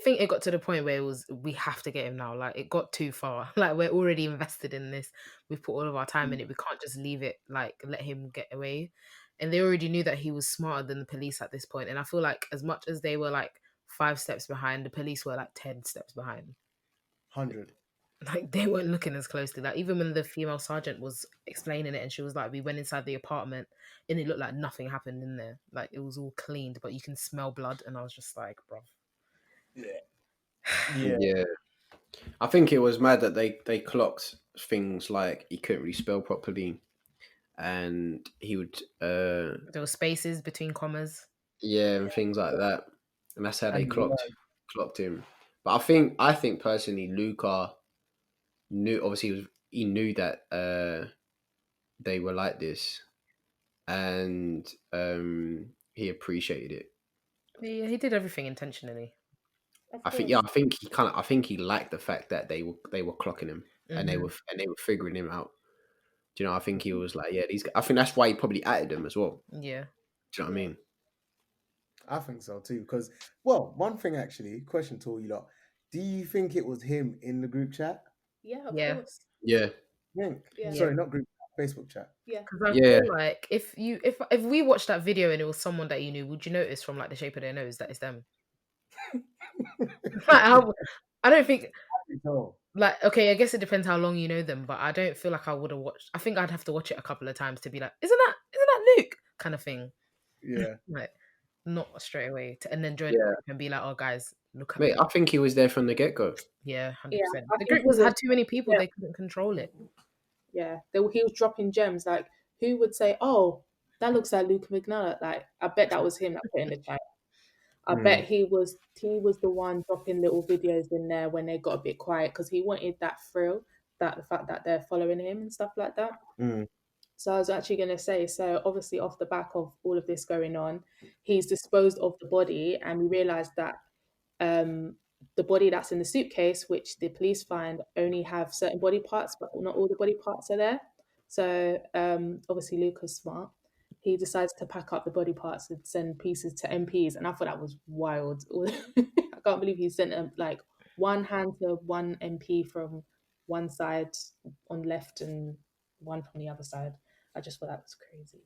think it got to the point where it was we have to get him now. Like it got too far. Like we're already invested in this. We've put all of our time in it. We can't just leave it. Like let him get away. And they already knew that he was smarter than the police at this point. And I feel like as much as they were like 5 steps behind, the police were like 10 steps behind. 100. Like they weren't looking as closely. Like even when the female sergeant was explaining it and she was like, we went inside the apartment and it looked like nothing happened in there. Like it was all cleaned, but you can smell blood. And I was just like, bro. Yeah. I think it was mad that they clocked things like he couldn't really spell properly, and he would There were spaces between commas. and things like that, and that's how they And clocked him. But I think personally, Luca knew. Obviously, he knew that they were like this, and he appreciated it. Yeah, he did everything intentionally. I think he liked the fact that they were clocking him and they were figuring him out. Do you know? I think he was like, yeah, these. I think that's why he probably added them as well. Yeah. Do you know what I mean? I think so too. Because, well, one thing actually, question to all you lot: do you think it was him in the group chat? Yeah, of Yeah. course. Yeah. Think? Yeah. Sorry, not group chat, Facebook chat. Yeah. Because I Yeah. feel like if we watched that video and it was someone that you knew, would you notice from like the shape of their nose that it's them? I don't think. So, Like, okay, I guess it depends how long you know them, but I don't feel like I would have watched. I think I'd have to watch it a couple of times to be like, isn't that Luke? Kind of thing. yeah. Like, not straight away. And then join Yeah. the group and be like, oh, guys, look at Mate, me. I think he was there from the get go. Yeah, 100%. Yeah, I The think group he had was- too many people, yeah. they couldn't control it. Yeah, he was dropping gems. Like, who would say, "Oh, that looks like Luca McNulty"? Like, I bet that was him that put in the chat. I bet he was the one dropping little videos in there when they got a bit quiet because he wanted that thrill, that the fact that they're following him and stuff like that. So I was actually going to say, so obviously off the back of all of this going on, he's disposed of the body, and we realised that the body that's in the suitcase, which the police find, only have certain body parts, but not all the body parts are there. So obviously Luca's smart. He decides to pack up the body parts and send pieces to MPs, and I thought that was wild. I can't believe he sent like one hand to one MP from one side on left and one from the other side. I just thought that was crazy.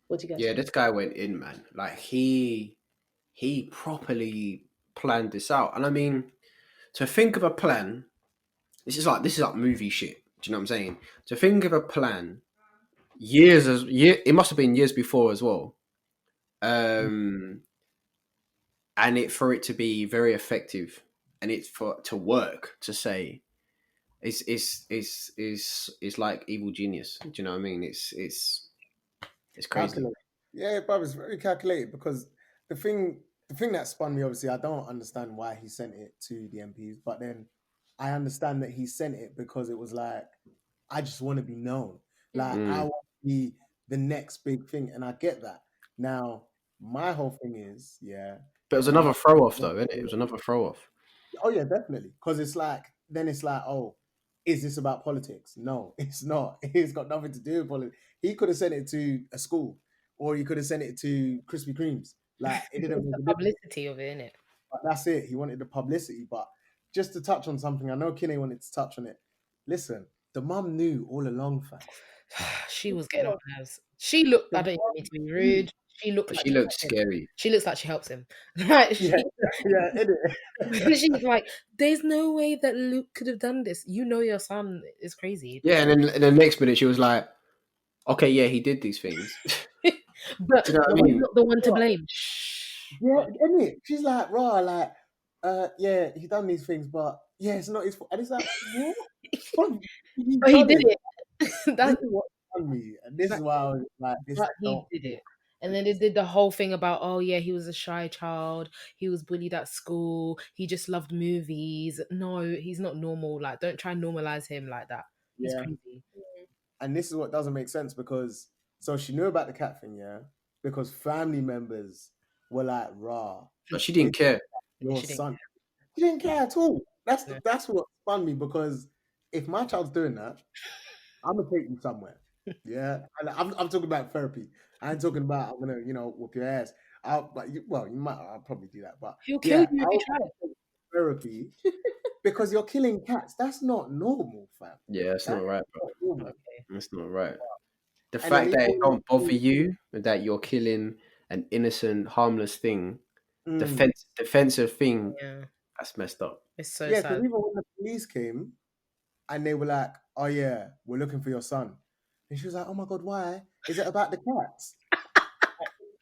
What do you guys Yeah, think? this guy went in, man. Like he properly planned this out. And I mean, to think of a plan, this is like movie shit. Do you know what I'm saying? To think of a plan it must have been years before as well. And for it to be very effective and to work, to say is like evil genius. Do you know what I mean? It's crazy. Calculated. Yeah, but it's very calculated because the thing that spun me, obviously, I don't understand why he sent it to the MPs, but then I understand that he sent it because it was like, I just want to be known. Like, I want to be the next big thing, and I get that. Now, my whole thing is, But it was another throw off, though, isn't it? It was another throw off. Oh yeah, definitely. Because it's like, oh, is this about politics? No, it's not. It's got nothing to do with politics. He could have sent it to a school, or he could have sent it to Krispy Kremes. Like, it didn't make a The difference. publicity of it, innit? But that's it. He wanted the publicity. But just to touch on something, I know Kinney wanted to touch on it. Listen, the mum knew all along, fam. She was getting on my nerves. She looked, I don't even mean to be rude. She looked But like she looked helps him. scary. She looks like she helps him. Right? Yeah, She's like, there's no way that Luke could have done this. You know your son is crazy. Yeah, and then in the next minute she was like, okay, yeah, he did these things. But Do you know what I I'm mean? not the one to blame. yeah, isn't it? She's like, raw, like, yeah, he done these things, but yeah, it's not his fault. And it's like, what? But he did it. This That's is what done me, and this is why I was like, this. but he did it. And then they did the whole thing about, oh yeah, he was a shy child. He was bullied at school. He just loved movies. No, he's not normal. Like, don't try and normalize him like that. He's Yeah. crazy. And this is what doesn't make sense because so she knew about the cat thing, yeah, because family members were like, "Rah, But she didn't care. your She didn't son." She didn't care at all. That's Yeah. that's what spun me because if my child's doing that, I'm gonna take you somewhere. Yeah, and I'm talking about therapy. I ain't talking about I'm gonna whoop your ass. I'll probably do that, but He'll kill you if you I'll try. take therapy because you're killing cats. That's not normal, fam. Yeah, that's not right, bro. Not normal. Okay. That's not right. The And fact then that it even- don't bother you, that you're killing an innocent, harmless thing, defensive thing, Yeah. that's messed up. It's so Yeah, sad. because even when the police came and they were like, "Oh yeah, we're looking for your son," and she was like, "Oh my god, why? Is it about the cats?"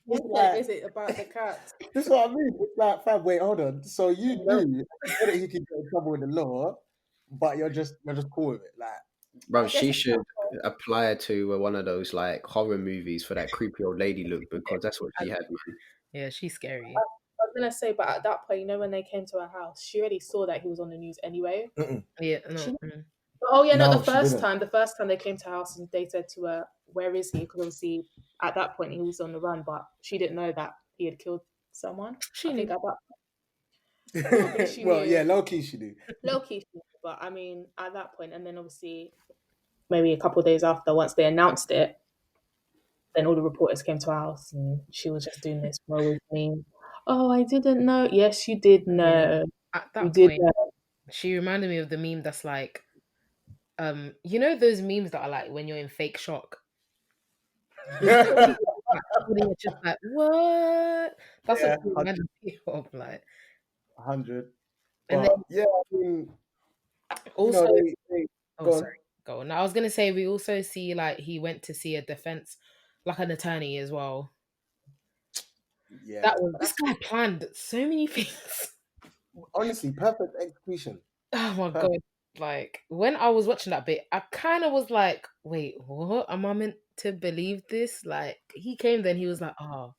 It's like, Is it about the cat? this is what I mean. It's like, fam, wait, hold on. So you knew that he could get in trouble with the law, but you're just cool with it. Like, Bro, I guess she it's should apply to one of those like horror movies for that creepy old lady look, because that's what she had, man. Yeah, she's scary. I was gonna say, but at that point, when they came to her house, she already saw that he was on the news anyway. Yeah, no. She, oh yeah, No, not the she first didn't. time. The first time they came to her house and they said to her, "Where is he?" Because obviously at that point he was on the run, but she didn't know that he had killed someone. She I think knew. at that probably she Well, knew. yeah, low key she do. Low key, she knew, but I mean at that point, and then obviously maybe a couple of days after, once they announced it, then all the reporters came to our house and she was just doing this role with me. Oh, I didn't know. Yes, you did know. At You that did point, know. she reminded me of the meme that's like, you know those memes that are like when you're in fake shock. Like, you're just like, what? That's Yeah, what she reminded me of. Like, 100. and But then yeah, I mean, also, they oh go on. sorry, go on. Now, I was gonna say we also see like he went to see a defense, like an attorney as well. Yeah, That was this guy planned so many things. honestly, perfect execution. Oh my Perfect. god! Like when I was watching that bit, I kind of was like, "Wait, what? Am I meant to believe this?" Like he came, then he was like, "Oh,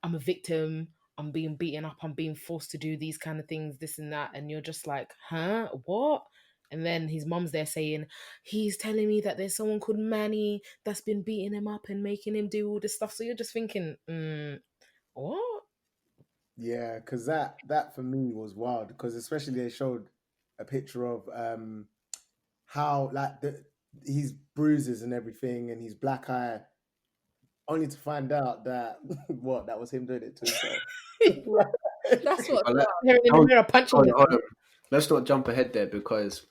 I'm a victim. I'm being beaten up. I'm being forced to do these kind of things, this and that." And you're just like, "Huh? What?" And then his mom's there saying, "He's telling me that there's someone called Manny that's been beating him up and making him do all this stuff." So you're just thinking, "What?" Yeah, because that for me was wild. Because especially they showed a picture of how like his bruises and everything, and his black eye, only to find out that what that was him doing it to himself. That's what. But They're in the mirror punching hold on, him. hold on. Let's not jump ahead there, because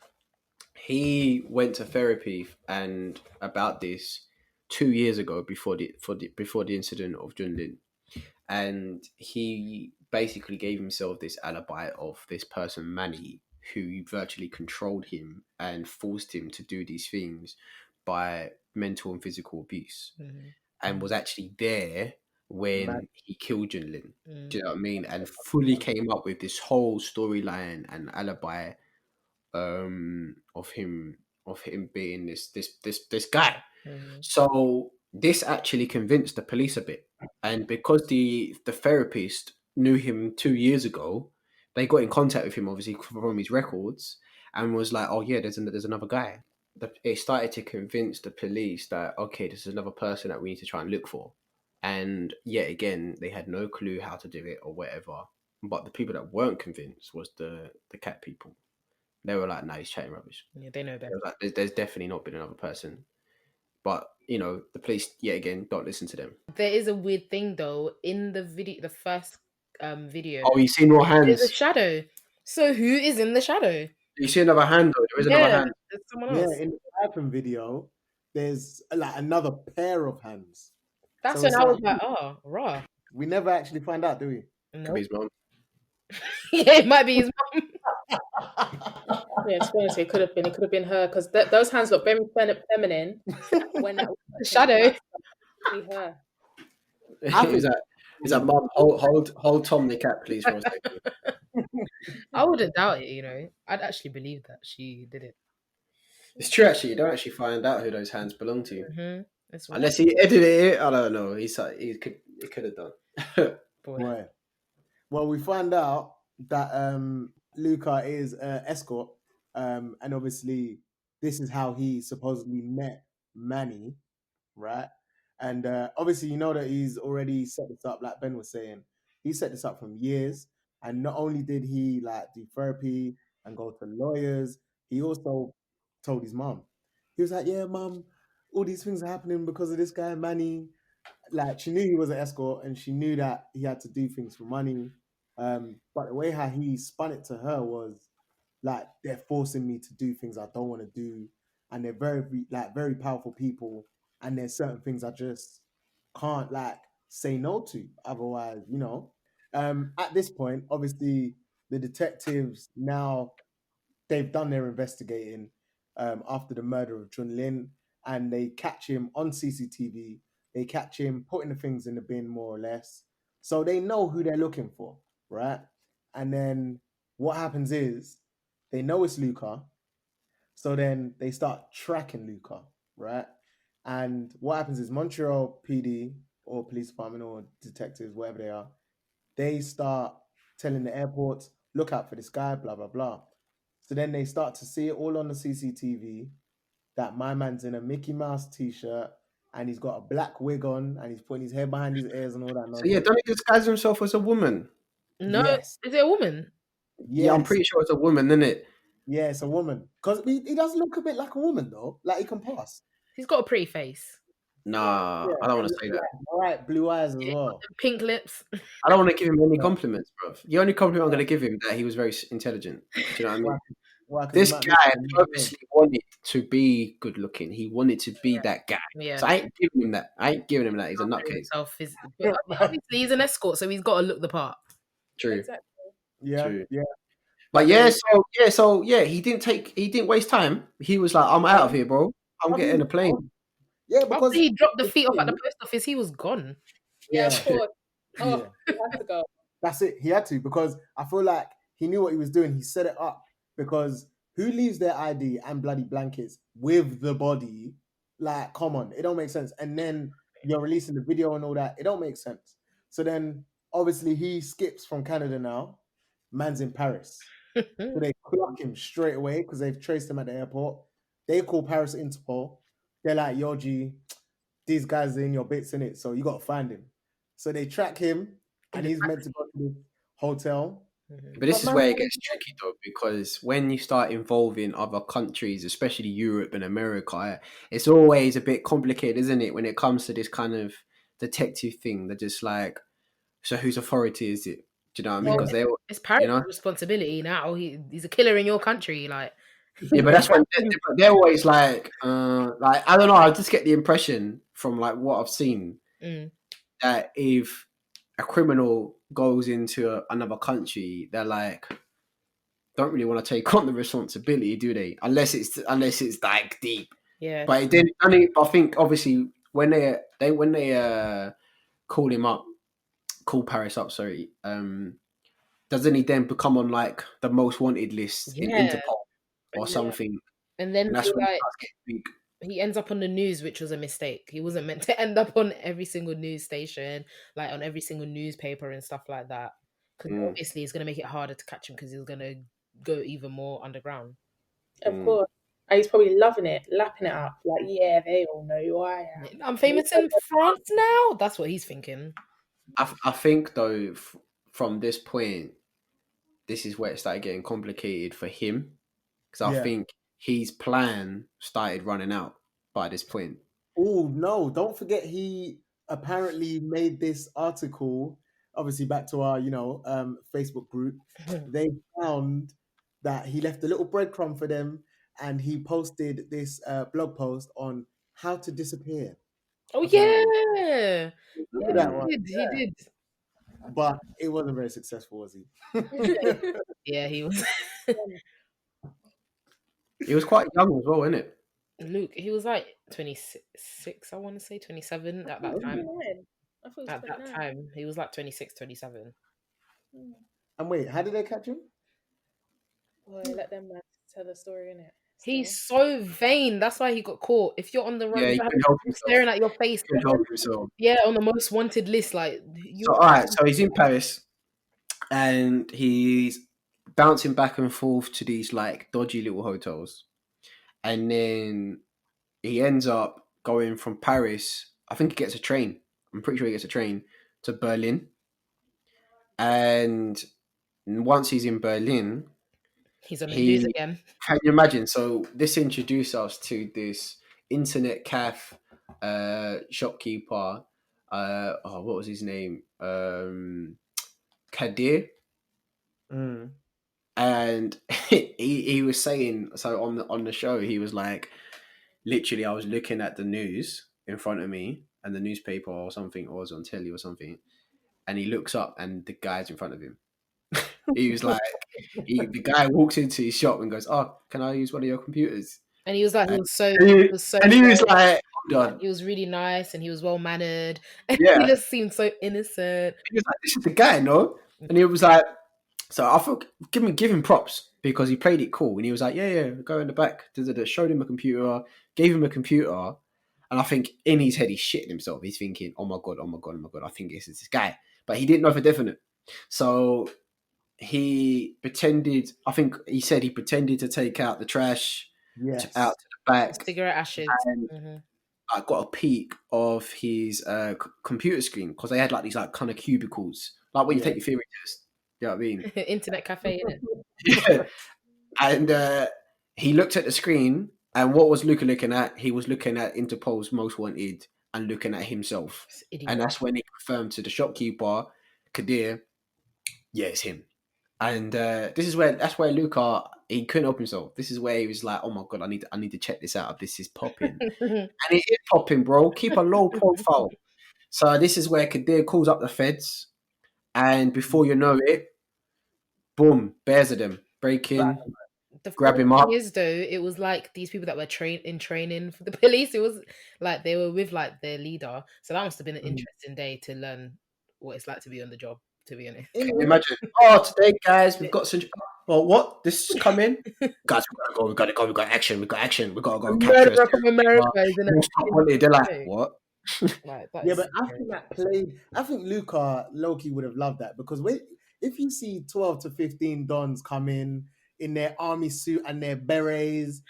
he went to therapy and about this 2 years ago before the incident of Junlin, and he basically gave himself this alibi of this person Manny, who virtually controlled him and forced him to do these things by mental and physical abuse, and was actually there when Man. he killed Junlin. Do you know what I mean? And fully came up with this whole storyline and alibi of him being this guy. So this actually convinced the police a bit, and because the therapist knew him 2 years ago, they got in contact with him obviously from his records and was like, "Oh yeah, there's another guy." It started to convince the police that okay, this is another person that we need to try and look for. And yet again, they had no clue how to do it or whatever. But the people that weren't convinced was the cat people. They were like, "No, he's chatting rubbish." Yeah, they know They better. were like, there's definitely not been another person. But the police yet again don't listen to them. There is a weird thing though in the video, the first video. Oh, you see more There's a hands. shadow. So who is in the shadow? You see another hand though. There is another hand. There's someone Yeah, else. in the Python video, there's like another pair of hands. That's So when it's I was like, like, oh, raw. we never actually find out, do we? Could be his mom. Yeah, it might be his mom. Yeah, to be honest, it could have been her because those hands look very feminine. When that The shadow. be her. Is that mom? Hold Tom the cat, please, for a second. I wouldn't doubt it, I'd actually believe that she did it. It's true, actually. You don't actually find out who those hands belong to, That's unless he edited it. I don't know. He could have done. Boy. Well, we find out that Luca is an escort, and obviously this is how he supposedly met Manny, right? And obviously you know that he's already set this up, like Ben was saying. He set this up from years, and not only did he like do therapy and go to lawyers, he also told his mom. He was like, "Yeah, mom, all these things are happening because of this guy Manny." Like she knew he was an escort and she knew that he had to do things for money. But the way how he spun it to her was like they're forcing me to do things I don't want to do, and they're very powerful people, and there's certain things I just can't like say no to. Otherwise, at this point, obviously the detectives now they've done their investigating after the murder of Chun Lin, and they catch him on CCTV. They catch him putting the things in the bin, more or less. So they know who they're looking for, right? And then what happens is they know it's Luca. So then they start tracking Luca, right? And what happens is Montreal PD or police department or detectives, whatever they are, they start telling the airports, look out for this guy, blah, blah, blah. So then they start to see it all on the CCTV that my man's in a Mickey Mouse t-shirt and he's got a black wig on and he's putting his hair behind his ears and all that So yeah, nonsense. don't he disguise himself as a woman? No, Yes. is it a woman? Yeah, I'm Yes. pretty sure it's a woman, isn't it? Yeah, it's a woman. Because he does look a bit like a woman, though. Like, he can pass. He's got a pretty face. Nah, Yeah, I don't want to say that. all right, blue eyes as well. Pink lips. I don't want to give him any compliments, bro. The only compliment I'm going to give him that he was very intelligent. Do you know what I mean? Why? 'Cause This he might be- guy purposely wanted to be good looking. He wanted to be that guy. Yeah. So I ain't giving him that. I ain't giving him that. He's a nutcase. Himself is, but obviously he's an escort, so he's got to look the part. True. Exactly. Yeah, True. yeah. But he didn't waste time. He was like, I'm out of here, bro. I'm getting a plane. Yeah, because After he dropped the feet off at the post office, he was gone. Yeah, Yeah. of course. Oh, Yeah. he has to go. That's it. He had to, because I feel like he knew what he was doing. He set it up, because who leaves their ID and bloody blankets with the body? Like, come on, it don't make sense. And then you're releasing the video and all that. It don't make sense. So then obviously he skips from Canada now. Man's in Paris. So they clock him straight away because they've traced him at the airport. They call Paris Interpol. They're like, yo, G, these guys are in your bits, in it, so you got to find him. So they track him, and he's meant to go to the hotel. But this is where it gets tricky, though, because when you start involving other countries, especially Europe and America, it's always a bit complicated, isn't it, when it comes to this kind of detective thing? They're just like, so whose authority is it? Do you know what I mean? Because it's Paris' responsibility now. He's a killer in your country, like. Yeah, but that's when they're always like I don't know. I just get the impression from like what I've seen that if a criminal goes into another country, they're like don't really want to take on the responsibility, do they? Unless it's like deep. Yeah. But then I think obviously when they call Paris up, sorry. Doesn't he then become on like the most wanted list in Interpol or something? And then that's when he ends up on the news, which was a mistake. He wasn't meant to end up on every single news station, like on every single newspaper and stuff like that. Because obviously it's going to make it harder to catch him because he's going to go even more underground. Of course. And he's probably loving it, lapping it up. Like, yeah, they all know who I am. I'm famous in France now. That's what he's thinking. I think, though, from this point, this is where it started getting complicated for him. Because I think his plan started running out by this point. Oh, no. Don't forget he apparently made this article, obviously back to our, Facebook group. They found that he left a little breadcrumb for them, and he posted this blog post on how to disappear. Oh, yeah. He did. But it wasn't very successful, was he? Yeah, he was. He was quite young as well, wasn't it? Luke, he was like 26, I want to say 27 at that time. I thought at that time, he was like 26, 27. And wait, how did they catch him? Boy, let them tell the story, innit? He's so vain. That's why he got caught. If you're on the run, he couldn't help himself. Staring at your face. He couldn't help himself. Yeah, on the most wanted list. Like, all right, so he's in Paris, and he's bouncing back and forth to these like dodgy little hotels, and then he ends up going from Paris. I think he gets a train. I'm pretty sure he gets a train to Berlin, and once he's in Berlin, he's on the news again. Can you imagine? So this introduced us to this internet cafe shopkeeper. What was his name? Kadir. And he was saying, so on the show, he was like, literally, I was looking at the news in front of me and the newspaper or something, or was on telly or something, and he looks up and the guy's in front of him. He was like, the guy walks into his shop and goes, "Oh, can I use one of your computers?" And he was like, he was so like, hold on. He was really nice and he was well mannered. And Yeah. he just seemed so innocent. He was like, "This is the guy, no?" And he was like, So I thought give him props because he played it cool and he was like, yeah, go in the back. Showed him a computer, gave him a computer, and I think in his head he's shitting himself. He's thinking, oh my god, I think this is this guy, but he didn't know for definite. So he pretended. I think he said he pretended to take out the trash out to the back, cigarette ashes. and I got a peek of his computer screen because they had like these like kind of cubicles, like when you take your theory test. You know what I mean? Internet cafe, innit? Yeah. And he looked at the screen, and what was Luca looking at? He was looking at Interpol's Most Wanted and looking at himself. And that's when he confirmed to the shopkeeper, Kadir, yeah, it's him. And that's where Luca, he couldn't help himself. This is where he was like, oh my god, I need to check this out. This is popping. And it is popping, bro. Keep a low profile. So this is where Kadir calls up the feds, and before you know it, boom, bears of them break in, grab him up. The thing is, though, it was like these people that were training for the police. It was like they were with like their leader, so that must have been an interesting day to learn what it's like to be on the job. To be honest, can you imagine? Oh, today, guys, we've got some. Oh, what? This is coming, guys. We gotta go. We got action. We gotta go capture us. from America, isn't it? They're like, what? Like, Yeah, but I think that played. I think Luca Loki would have loved that because if you see 12 to 15 dons come in their army suit and their berets,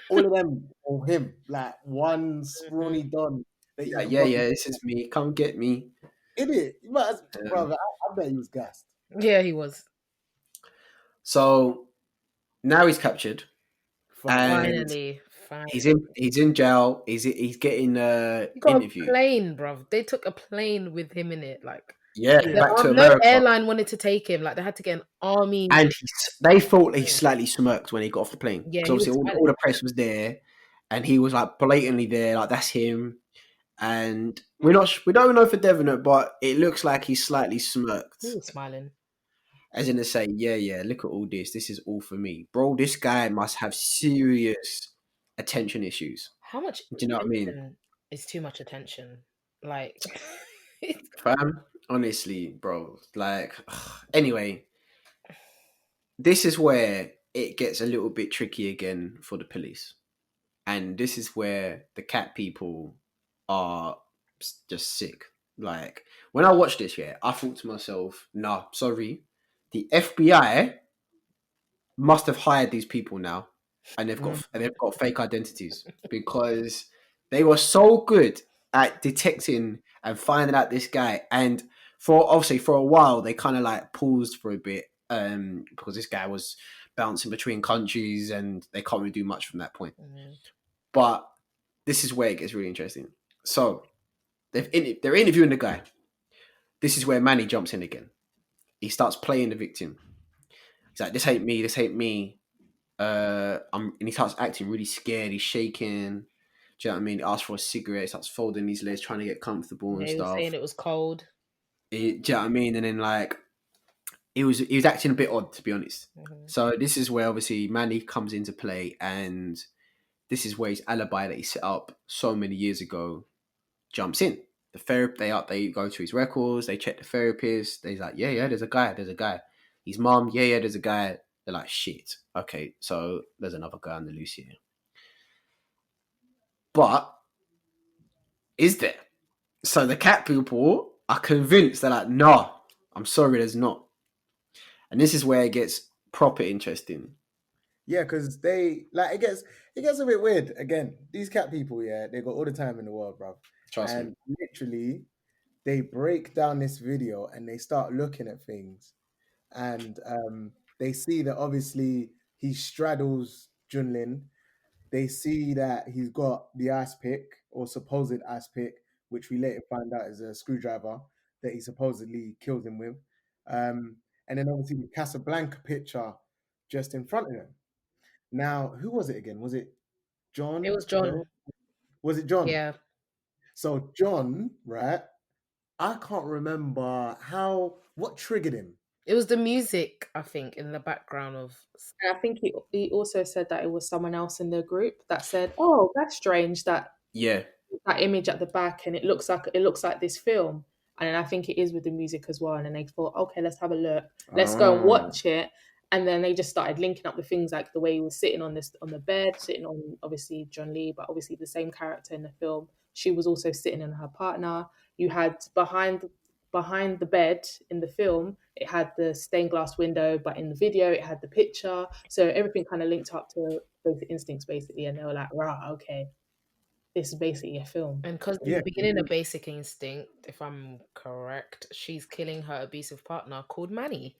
all of them or him, like one scrawny don. Yeah. This is me. Come get me. Idiot, brother. I bet he was gassed. Yeah, he was. So now he's captured. Finally. He's in jail. He's getting interviewed. A plane, bro. They took a plane with him in it, like back to America. No airline wanted to take him. Like they had to get an army. And they thought he slightly smirked when he got off the plane. Yeah, because obviously all the press was there, and he was like blatantly there, like that's him. And we don't know for definite, but it looks like he slightly smirked. He was smiling. As in to say, yeah, look at all this. This is all for me. Bro, this guy must have serious attention issues. How much do you know what I mean? It's too much attention. Like fam, honestly, bro. Like anyway, this is where it gets a little bit tricky again for the police. And this is where the cat people are just sick. Like when I watched this, I thought to myself, nah, sorry. The FBI must have hired these people now, and they've got fake identities because they were so good at detecting and finding out this guy. And for a while, they kind of like paused for a bit because this guy was bouncing between countries, and they can't really do much from that point. But this is where it gets really interesting. So they're interviewing the guy. This is where Manny jumps in again. He starts playing the victim. He's like, this ain't me. And he starts acting really scared. He's shaking. Do you know what I mean? He asks for a cigarette. He starts folding his legs, trying to get comfortable and stuff. He was saying it was cold. Do you know what I mean? And then like, he was acting a bit odd, to be honest. So this is where obviously Manny comes into play, and this is where his alibi that he set up so many years ago jumps in. They go to his records, they check the therapist. They're like, yeah, there's a guy. His mom, yeah, there's a guy. They're like, shit. Okay, so there's another guy on the loose here. But is there? So the cat people are convinced. They're like, no, I'm sorry, there's not. And this is where it gets proper interesting. Yeah, because it gets a bit weird. Again, these cat people, they got all the time in the world, bro. Trust me. And literally, they break down this video and they start looking at things, and they see that obviously he straddles Junlin. They see that he's got the ice pick or supposed ice pick, which we later find out is a screwdriver that he supposedly killed him with. And then obviously the Casablanca picture just in front of him. Now, who was it again? Was it John? It was John. Was it John? Yeah. So John, right? I can't remember what triggered him. It was the music, I think, in the background of. And I think he also said that it was someone else in the group that said, "Oh, that's strange that that image at the back, and it looks like this film." And then I think it is with the music as well. And then they thought, okay, let's have a look. Let's go and watch it. And then they just started linking up the things like the way he was sitting on the bed, sitting on obviously John Lee, but obviously the same character in the film. She was also sitting in her partner. You had behind the bed in the film, it had the stained glass window, but in the video it had the picture. So everything kind of linked up to Basic Instincts basically, and they were like, right, okay, this is basically a film. And because in the beginning of Basic Instinct, if I'm correct, she's killing her abusive partner called Manny.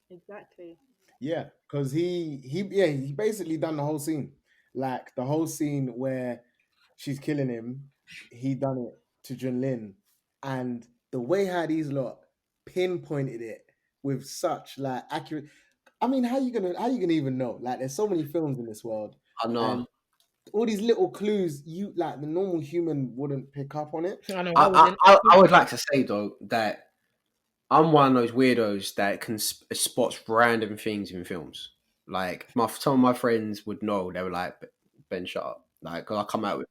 Exactly. Yeah, because he basically done the whole scene. Like the whole scene where she's killing him, he done it to Junlin. And the way how these lot pinpointed it with such like accurate. I mean, how you gonna even know? Like, there's so many films in this world. I know. And all these little clues, you like the normal human wouldn't pick up on it. I know. I would like to say though that I'm one of those weirdos that can spots random things in films. Like some of my friends would know. They were like, "Ben, shut up!" Like, 'cause I come out with,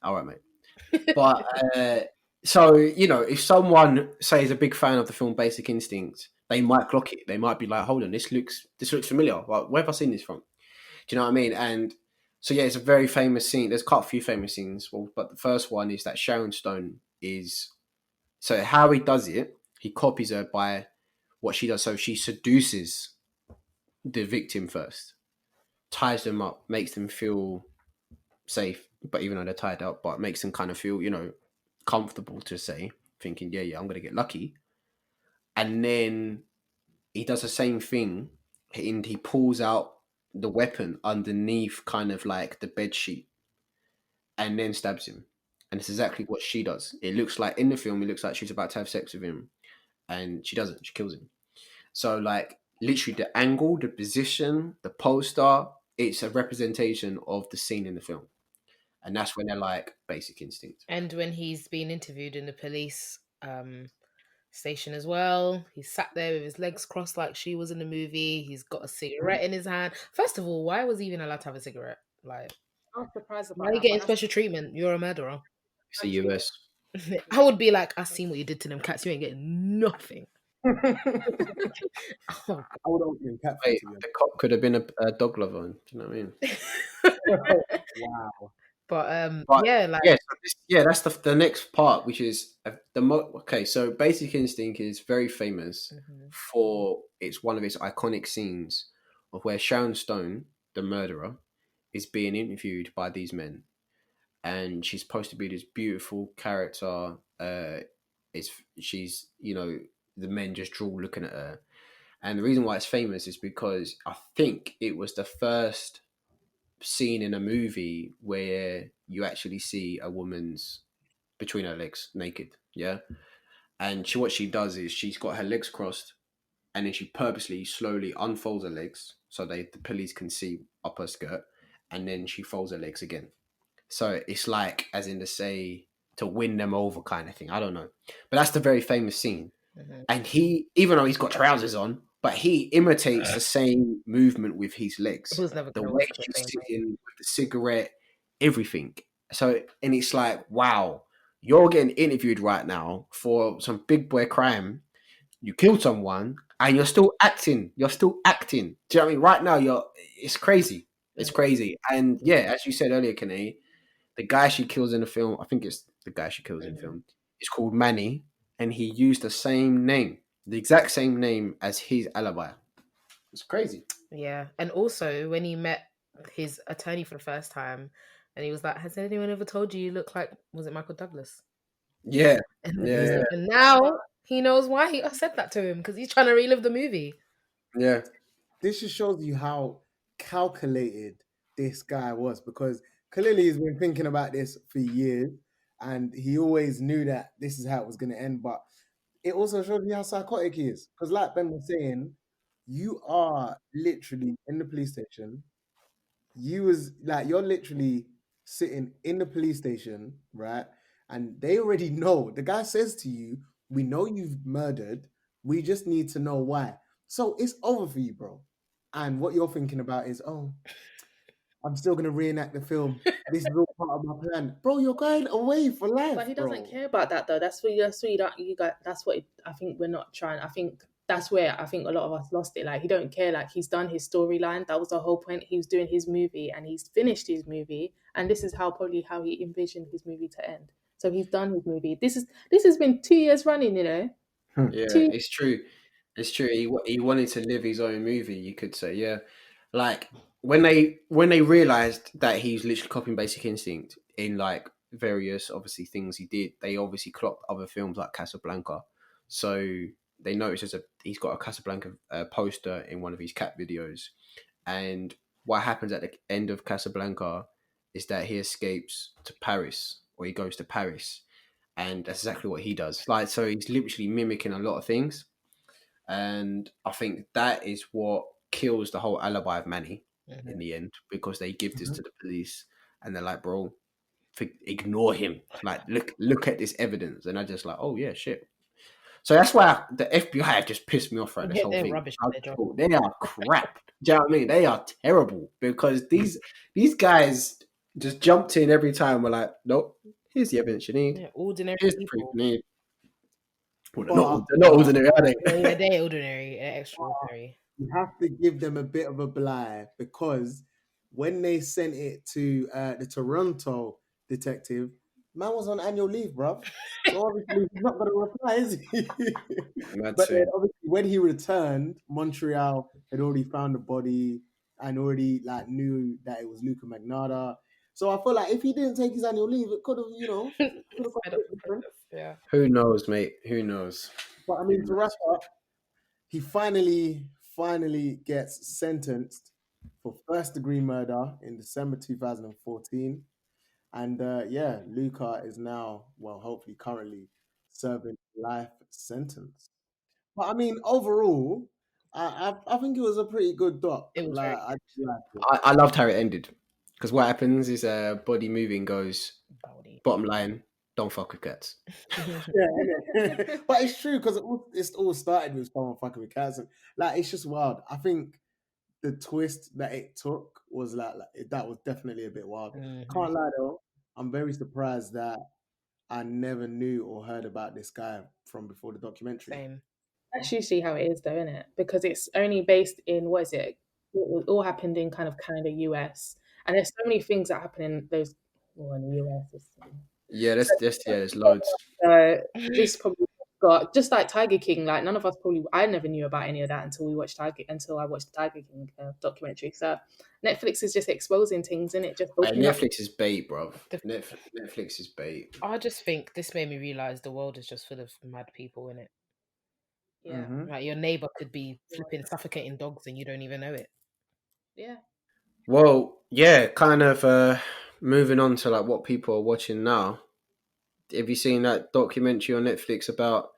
"All right, mate." But so if someone say is a big fan of the film Basic Instinct, they might clock it. They might be like, "Hold on, this looks familiar. Like, where have I seen this from?" Do you know what I mean? And so yeah, it's a very famous scene. There's quite a few famous scenes. Well, but the first one is that Sharon Stone is. So how he does it, he copies her by what she does. So she seduces the victim first, ties them up, makes them feel safe, but even though they're tied up, but makes them kind of feel, comfortable to say, thinking, yeah, I'm going to get lucky. And then he does the same thing and he pulls out the weapon underneath kind of like the bed sheet and then stabs him. And it's exactly what she does. It looks like in the film, it looks like she's about to have sex with him. And she doesn't. She kills him. So, like, literally the angle, the position, the poster, it's a representation of the scene in the film. And that's when they're like, Basic Instinct. And when he's being interviewed in the police station as well, he sat there with his legs crossed like she was in the movie. He's got a cigarette in his hand. First of all, why was he even allowed to have a cigarette? Like, I'm surprised about why are you getting special treatment? You're a murderer. It's the US. I would be like, I've seen what you did to them cats. You ain't getting nothing. I would open cat food Wait, to be the cop could have been a dog lover. Do you know what I mean? honest. Wow. But yeah, like that's the next part, which is okay. So Basic Instinct is very famous for one of its iconic scenes of where Sharon Stone, the murderer, is being interviewed by these men, and she's supposed to be this beautiful character. She's the men just drool looking at her, and the reason why it's famous is because I think it was the first scene in a movie where you actually see a woman's between her legs naked, yeah. And what she does is she's got her legs crossed, and then she purposely slowly unfolds her legs so the police can see up her skirt, and then she folds her legs again. So it's like, as in to say, to win them over kind of thing. I don't know, but that's the very famous scene. And he, even though he's got trousers on, but he imitates the same movement with his legs. The way he's sitting with the cigarette, everything. So, and it's like, wow, you're getting interviewed right now for some big boy crime. You killed someone and you're still acting. Do you know what I mean? Right now, it's crazy. It's crazy. And yeah, as you said earlier, Kane, the guy she kills in the film, I think it's the guy she kills in the film, is called Manny. And he used the same name, the exact same name as his alibi. It's crazy. Yeah. And also when he met his attorney for the first time and he was like, has anyone ever told you look like, was it Michael Douglas? Yeah. And now he knows why he said that to him, because he's trying to relive the movie. Yeah. This just shows you how calculated this guy was, because clearly he's been thinking about this for years. And he always knew that this is how it was going to end. But it also shows you how psychotic he is. Because like Ben was saying, you are literally in the police station. You're literally sitting in the police station, right? And they already know. The guy says to you, we know you've murdered. We just need to know why. So it's over for you, bro. And what you're thinking about is, oh, I'm still going to reenact the film. This is all part of my plan, bro. You're going away for life, But he doesn't bro. care about that though. That's what you don't. You got. That's what I think we're not trying. I think that's where I think a lot of us lost it. Like he don't care. Like he's done his storyline. That was the whole point. He was doing his movie and he's finished his movie. And this is probably how he envisioned his movie to end. So he's done his movie. This has been 2 years running. You know. Yeah, 2 years. it's true. It's true. He wanted to live his own movie, you could say. Yeah, like when they realized that he's literally copying Basic Instinct in like various obviously things he did, they obviously clocked other films like Casablanca. So they noticed he's got a Casablanca poster in one of his cat videos, and what happens at the end of Casablanca is that he escapes to Paris, or he goes to Paris, and that's exactly what he does. Like, so he's literally mimicking a lot of things, and I think that is what kills the whole alibi of Manny in the end, because they give this to the police, and they're like, "Bro, ignore him. Like, look at this evidence," and I just like, "Oh yeah, shit." So that's why the FBI have just pissed me off right this Yeah, whole they're thing. rubbish at their job. They are crap. Do you know what I mean? They are terrible, because these guys just jumped in every time. We're like, nope, here's the evidence you need. Yeah, ordinary Here's the proof people. you need. Well, But- they're not ordinary, are they? Yeah, they're ordinary, they're extraordinary. You have to give them a bit of a bly, because when they sent it to the Toronto detective, man was on annual leave, bruv. So obviously he's not going to reply, is he? Mad But too. then obviously when he returned, Montreal had already found the body and already like knew that it was Luca Magnotta. So I feel like if he didn't take his annual leave, it could have, could have got a bit different. Yeah. Who knows, mate? Who knows? But I mean, to wrap up, he finally gets sentenced for first-degree murder in December 2014. And yeah, Luca is now, well, hopefully currently serving life sentence. But I mean, overall, I think it was a pretty good doc. It was Like, very I liked it. I loved how it ended, because what happens is body moving goes, Bowdy. bottom line, don't fuck with cats. Yeah, innit? But it's true, because it all started with someone fucking with cats. Like, it's just wild. I think the twist that it took was like that was definitely a bit wild. Can't lie though, I'm very surprised that I never knew or heard about this guy from before the documentary. Same. That's usually how it is, though, isn't it? Because it's only based in what is it? It all happened in kind of Canada, US, and there's so many things that happen in those. Well, in the US, Yeah, there's loads. this probably got just like Tiger King. Like none of us probably. I never knew about any of that until I watched the Tiger King documentary. So Netflix is just exposing things, and it just Netflix is bait, bro. Netflix is bait. I just think this made me realize the world is just full of mad people in it. Yeah. Like your neighbor could be flipping suffocating dogs and you don't even know it. Yeah. Well, yeah, kind of moving on to like what people are watching now. Have you seen that documentary on Netflix about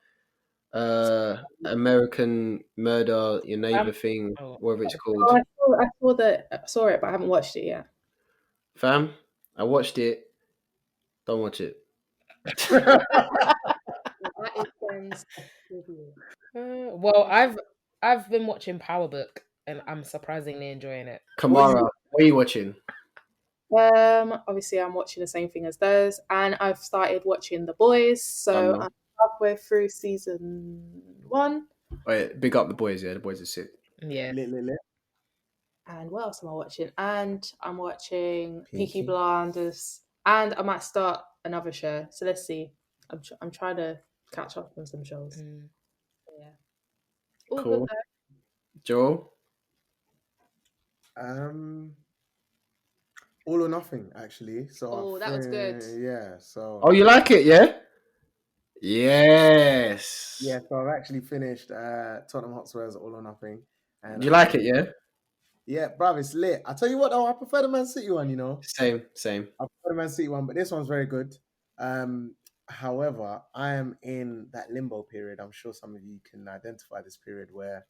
American Murder, Your Neighbor thing, whatever it's called? I saw it, but I haven't watched it yet. Fam, I watched it. Don't watch it. Well, I've been watching Power Book and I'm surprisingly enjoying it. Kamara, what are you watching? Obviously I'm watching the same thing as those, and I've started watching The Boys, so I'm halfway through season 1. Wait, big up The Boys, yeah, The Boys are sick. Yeah. Lit. And what else am I watching? And I'm watching Peaky Blinders, and I might start another show. So let's see. I'm trying to catch up on some shows. Yeah. All Cool. good though. Joel? All or Nothing, actually. So that was good. Yeah. So. Oh, you like it, yeah? Yes. Yeah. So I've actually finished Tottenham Hotspur's All or Nothing. And you like it, yeah? Yeah, bruv, it's lit. I tell you what, though, I prefer the Man City one. Same. I prefer the Man City one, but this one's very good. However, I am in that limbo period. I'm sure some of you can identify this period where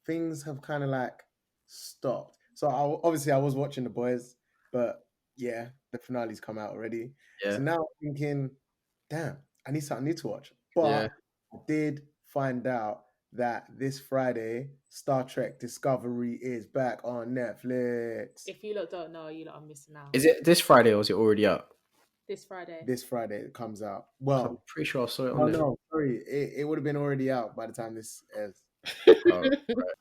things have kind of like stopped. So obviously I was watching The Boys, but yeah, the finale's come out already. Yeah. So now I'm thinking, damn, I need something new to watch. But I did find out that this Friday, Star Trek Discovery is back on Netflix. If you lot don't know, you lot are missing out. Is it this Friday or is it already out? This Friday? This Friday it comes out. I'm Well, pretty sure I saw it oh on there. no, sorry, it would have been already out by the time this airs. Oh, right.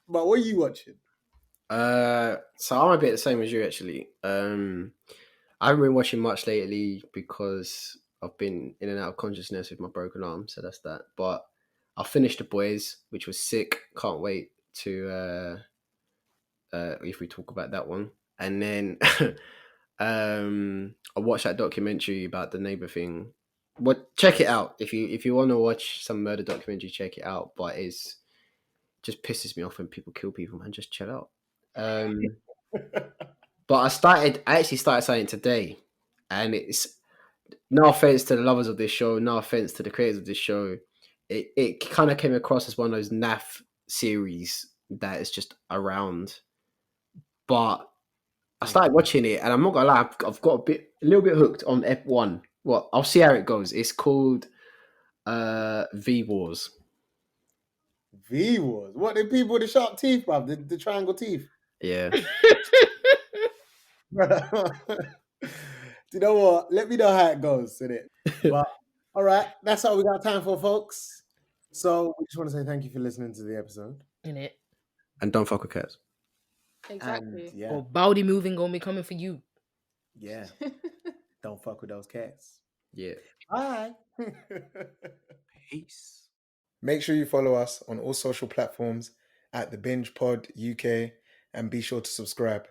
But what are you watching? So I'm a bit the same as you actually. I haven't been watching much lately because I've been in and out of consciousness with my broken arm, so that's that. But I finished The Boys, which was sick. Can't wait to if we talk about that one. And then I watched that documentary about the neighbor thing. But check it out if you want to watch some murder documentary. Check it out. But it's just pisses me off when people kill people, man. Just chill out. But I actually started something today, and it's no offense to the lovers of this show, no offense to the creators of this show. It kind of came across as one of those naff series that is just around. But I started watching it, and I'm not gonna lie, I've got a little bit hooked on F1. Well, I'll see how it goes. It's called V Wars. V Wars. What, the people with the sharp teeth, bruv? The triangle teeth. Yeah. Do you know what? Let me know how it goes, innit? But all right, that's all we got time for, folks. So we just want to say thank you for listening to the episode. In it. And don't fuck with cats. Exactly. And yeah, Or bowdy moving gonna be coming for you. yeah. Don't fuck with those cats. Yeah. Bye. Peace. Make sure you follow us on all social platforms at the Binge Pod UK and be sure to subscribe.